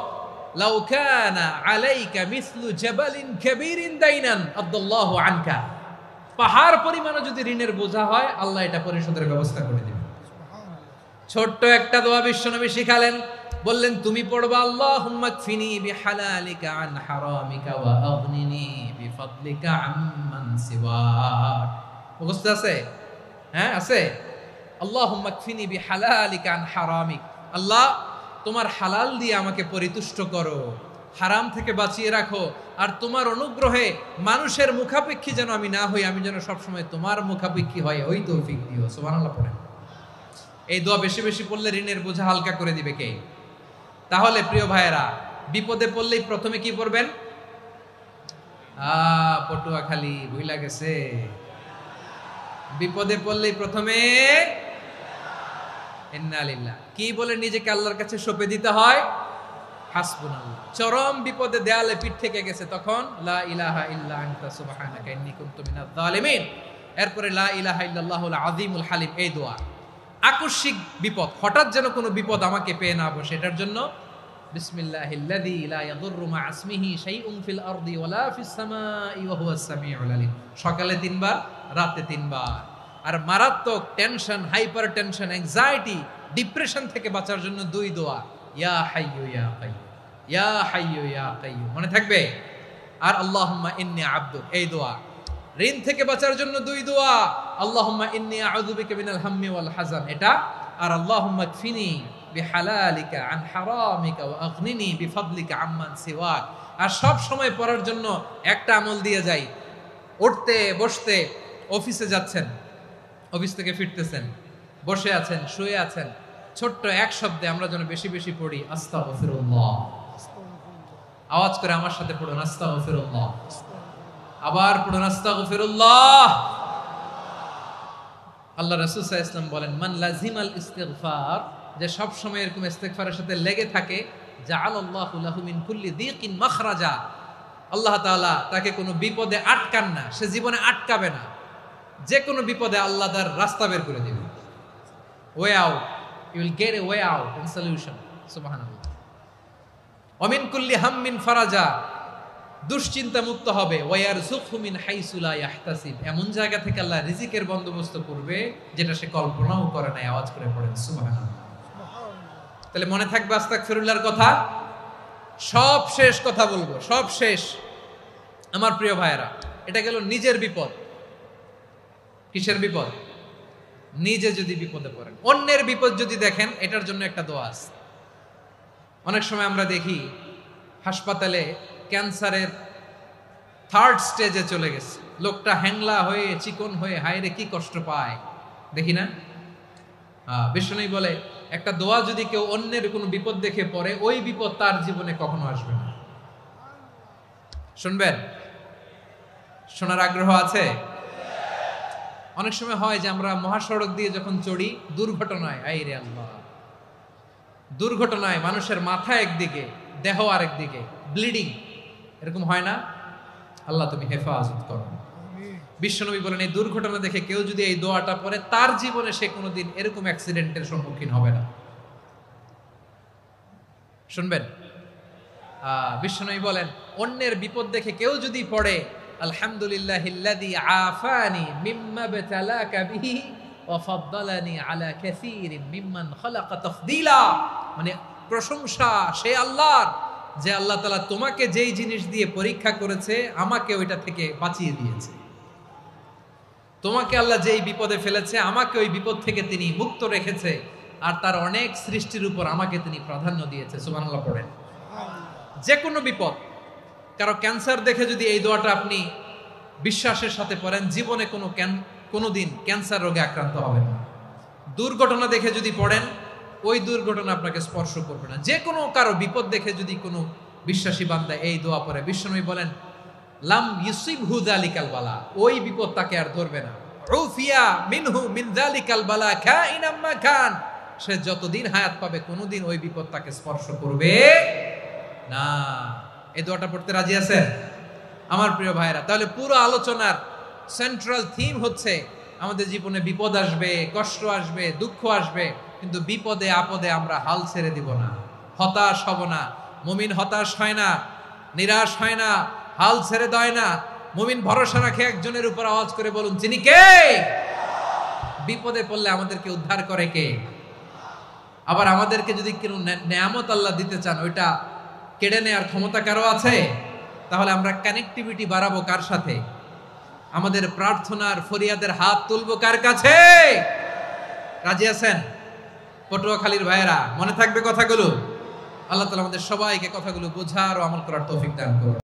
লাউ কানা আলাইকা মিসলু জাবালিন কাবীরিন দাইনান আদাল্লাহু আনকা, পাহাড় পরিমাণে যদি ঋণের বোঝা হয়, আল্লাহ এটা পরিশোধের ব্যবস্থা করে দিবেন। ছোট্ট একটা দোয়া বিশ্বনবী শিখালেন, বললেন তুমি পড়বা আল্লাহুম্মা কফিনি বিহালালিকা আন হারামিকা ওয়া আগনিনি বিফাদলিকা আম্মান সিওয়াক। মুখস্থ আছে? হ্যাঁ আছে। আল্লাহুম্মা কফিনি বিহালালিকা আন হারামিক, আল্লাহ তোমার হালাল দিয়ে আমাকে পরিতুষ্ট করো, হারাম থেকে বাঁচিয়ে রাখো, আর তোমার অনুগ্রহে মানুষের মুখাপেক্ষী যেন আমি না হই, আমি যেন সবসময় তোমার মুখাপেক্ষী হয়, ওই তৌফিক দিও। সুবহানাল্লাহ পড়েন। এই দোয়া বেশি বেশি পড়লে ঋণের বোঝা হালকা করে দিবে কে? তাহলে প্রিয় ভাইয়েরা, বিপদে পড়লেই প্রথমে কি পড়বেন? পটুয়াখালী ভুইলা গেছে। বিপদে পড়লেই প্রথমে ইন্না লিল্লাহ কি বলে নিজেকে আল্লাহর কাছে সঁপে দিতে হয়? হাসবুনাল্লাহ। চরম বিপদে দেয়ালে পিঠ থেকে গেছে, তখন লা ইলাহা ইল্লা আনতা সুবহানাকা ইন্নী কুনতু মিনাজ জালিমিন। এরপরে লা ইলাহা ইল্লাল্লাহুল আযীমুল হালিম, এই দোয়া। আকস্মিক বিপদ, হঠাৎ যেন কোনো বিপদ আমাকে পেয়ে না বসে, এটার জন্য বিসমিল্লাহিল্লাযী লা ইয়াদুররু মা ইসমিহি শাইউন ফিল আরদি ওয়ালা ফিস সামাই ওয়া হুয়াস সামিউল আলীম। সকালে 3 বার, রাতে 3 বার। আর মারাত্মক tension, hyper tension, anxiety, depression থেকে বাঁচার জন্য 2 দোয়া, ইয়া হাইয়্যু ইয়া কাইয়্যুম, ইয়া হাইয়্যু ইয়া কাইয়্যুম, মনে থাকবে? আর আল্লাহুম্মা ইন্নী আবদুক, এই দোয়া। ঋণ থেকে বাঁচার জন্য 2 দোয়া, আল্লাহুম্মা ইন্নী আউযু বিকা মিনাল হাম্মি ওয়াল হাযান, এটা। আর আল্লাহুম্মা কফিনি বিহালালিকা আন হারামিকা ওয়া আগনিনি বিফাদলিকা আম্মান সিওয়াক। আর সব সময় পড়ার জন্য একটা আমল দিয়ে যাই, উঠতে বসতে, অফিসে যাচ্ছেন, অফিস থেকে ফিরতেছেন, বসে আছেন, শুয়ে আছেন, ছোট্ট এক শব্দে আমরা যেন বেশি বেশি পড়ি আস্তাগফিরুল্লাহ। আওয়াজ করে আমার সাথে পড়ুন আস্তাগফিরুল্লাহ। আবার পড়ুন আস্তাগফিরুল্লাহ। আল্লাহ রাসূল সাল্লাল্লাহু আলাইহি ওয়াসাল্লাম বলেন, মান লাজিমাল ইস্তিগফার, যে সব সময় এরকম ইস্তিগফারের সাথে লেগে থাকে, জাআলাল্লাহু লাহু মিন কুল্লি যিকিন মাখরাজা, আল্লাহ তাআলা তাকে কোনো বিপদে আটকান না, সে জীবনে আটকাবে না, যে কোনো বিপদে আল্লাহ তার রাস্তা বের করে দিবেন। Way out, you will get a way out and solution. সুবহানাল্লাহ। ওয়া মিন কুল্লি হাম্মিন ফারাজা, দুশ্চিন্তা মুক্ত হবে। ওয়ায়ারযুকহু মিন হাইসু লা ইয়াহতাসিব, এমন জায়গা থেকে আল্লাহ রিজিকের বন্দোবস্ত করবে যেটা সে কল্পনাও করে না। আওয়াজ করে পড়েন সুবহানাল্লাহ। তাহলে মনে থাকবে আস্তাগফিরুল্লাহর কথা। সব শেষ কথা বলবো, সব শেষ আমার প্রিয় ভাইয়েরা। এটা গেল নিজের বিপদ। কিসের বিপদ? নিজে যদি বিপদে পড়েন। অন্যের বিপদ যদি দেখেন, এটার জন্য একটা দোয়া আছে। অনেক সময় আমরা দেখি হাসপাতালে ক্যান্সারের 3rd স্টেজে চলে গেছে, লোকটা হ্যাংলা হয়ে, চিকন হয়ে, হায়রে কি কষ্ট পায়, দেখি না? বিষ্ণু বলে, একটা দোয়া যদি কেউ অন্যের কোনো বিপদ দেখে পড়ে, ওই বিপদ তার জীবনে কখনো আসবে না। শুনবেন? শোনার আগ্রহ আছে? অনেক সময় হয় যে আমরা মহাসড়ক দিয়ে যখন চড়ি, দুর্ঘটনায়, আইরে আল্লাহ, দুর্ঘটনায় মানুষের মাথা একদিকে, দেহ আরেকদিকে, ব্লিডিং, এরকম হয় না? আল্লাহ তুমি হেফাজত করো। বিশ্বনবী বলেন, এই দুর্ঘটনা দেখে কেউ যদি এই দোয়াটা পড়ে, তার জীবনে সে কোনোদিন এরকম অ্যাক্সিডেন্টের সম্মুখীন হবে না। শুনবেন? বিশ্বনবী বলেন, অন্যের বিপদ দেখে কেউ যদি পড়ে, আলহামদুলিল্লাহিল্লাযী আফানি মিম্মা বতালাকা বিহি ওয়া ফাদ্দালানি আলা কাসীরিন মিম্মান খালাকা তাফদীলা, মানে প্রশংসা সে আল্লাহর, যে আল্লাহ তাআলা তোমাকে যেই জিনিস দিয়ে পরীক্ষা করেছে, আমাকে ওইটা থেকে বাঁচিয়ে দিয়েছে। তোমাকে আল্লাহ যেই বিপদে ফেলেছে, আমাকে ওই বিপদ থেকে তিনি মুক্ত রেখেছে, আর তার অনেক সৃষ্টির উপর আমাকে তিনি প্রাধান্য দিয়েছে। সুবহানাল্লাহ পড়েন। যে কোনো বিপদ, কারো ক্যান্সার দেখে যদি এই দোয়াটা আপনি বিশ্বাসের সাথে পড়েন, জীবনে কোনোদিন ক্যান্সার রোগে আক্রান্ত হবেন না। দুর্ঘটনা দেখে যদি পড়েন, ওই দুর্ঘটনা আপনাকে স্পর্শ করবে না। যে কোনো কারো বিপদ দেখে যদি কোনো বিশ্বাসী বান্দা এই দোয়া পড়ে, বিশ্বনবী বলেন, লাম ইউসিবহু যালিকাল বালা, ওই বিপদ তাকে আর ধরবে না। উফিয়া মিনহু মিন যালিকাল বালা কাইনাম মা কান, সে যতদিন হায়াত পাবে কোনোদিন ওই বিপদ তাকে স্পর্শ করবে না। এই দোয়াটা পড়তে রাজি আছেন আমার প্রিয় ভাইরা? তাহলে পুরো আলোচনার সেন্ট্রাল থিম হচ্ছে, আমাদের জীবনে বিপদ আসবে, কষ্ট আসবে, দুঃখ আসবে, কিন্তু বিপদে আপদে আমরা হাল ছেড়ে দিব না, হতাশ হব না। মুমিন হতাশ হয় না, নিরাশ হয় না, হাল ছেড়ে দেয় না। মুমিন ভরসা রাখে একজনের উপর। আওয়াজ করে বলুন, যিনি কে? বিপদে পড়লে আমাদেরকে উদ্ধার করে কে? আবার আমাদেরকে যদি কোনো নেয়ামত আল্লাহ দিতে চান, ওইটা কেড়ে নেওয়ার ক্ষমতা কারো আছে? তাহলে আমরা কানেক্টিভিটি বাড়াবো কার সাথে? আমাদের প্রার্থনার ফরিয়াদের হাত তুলবো কার কাছে? রাজি আছেন পটুয়াখালীর ভাইয়েরা? মনে থাকবে কথাগুলো? আল্লাহ তাআলা আমাদের সবাইকে কথাগুলো বোঝার ও আমল করার তৌফিক দান করুন।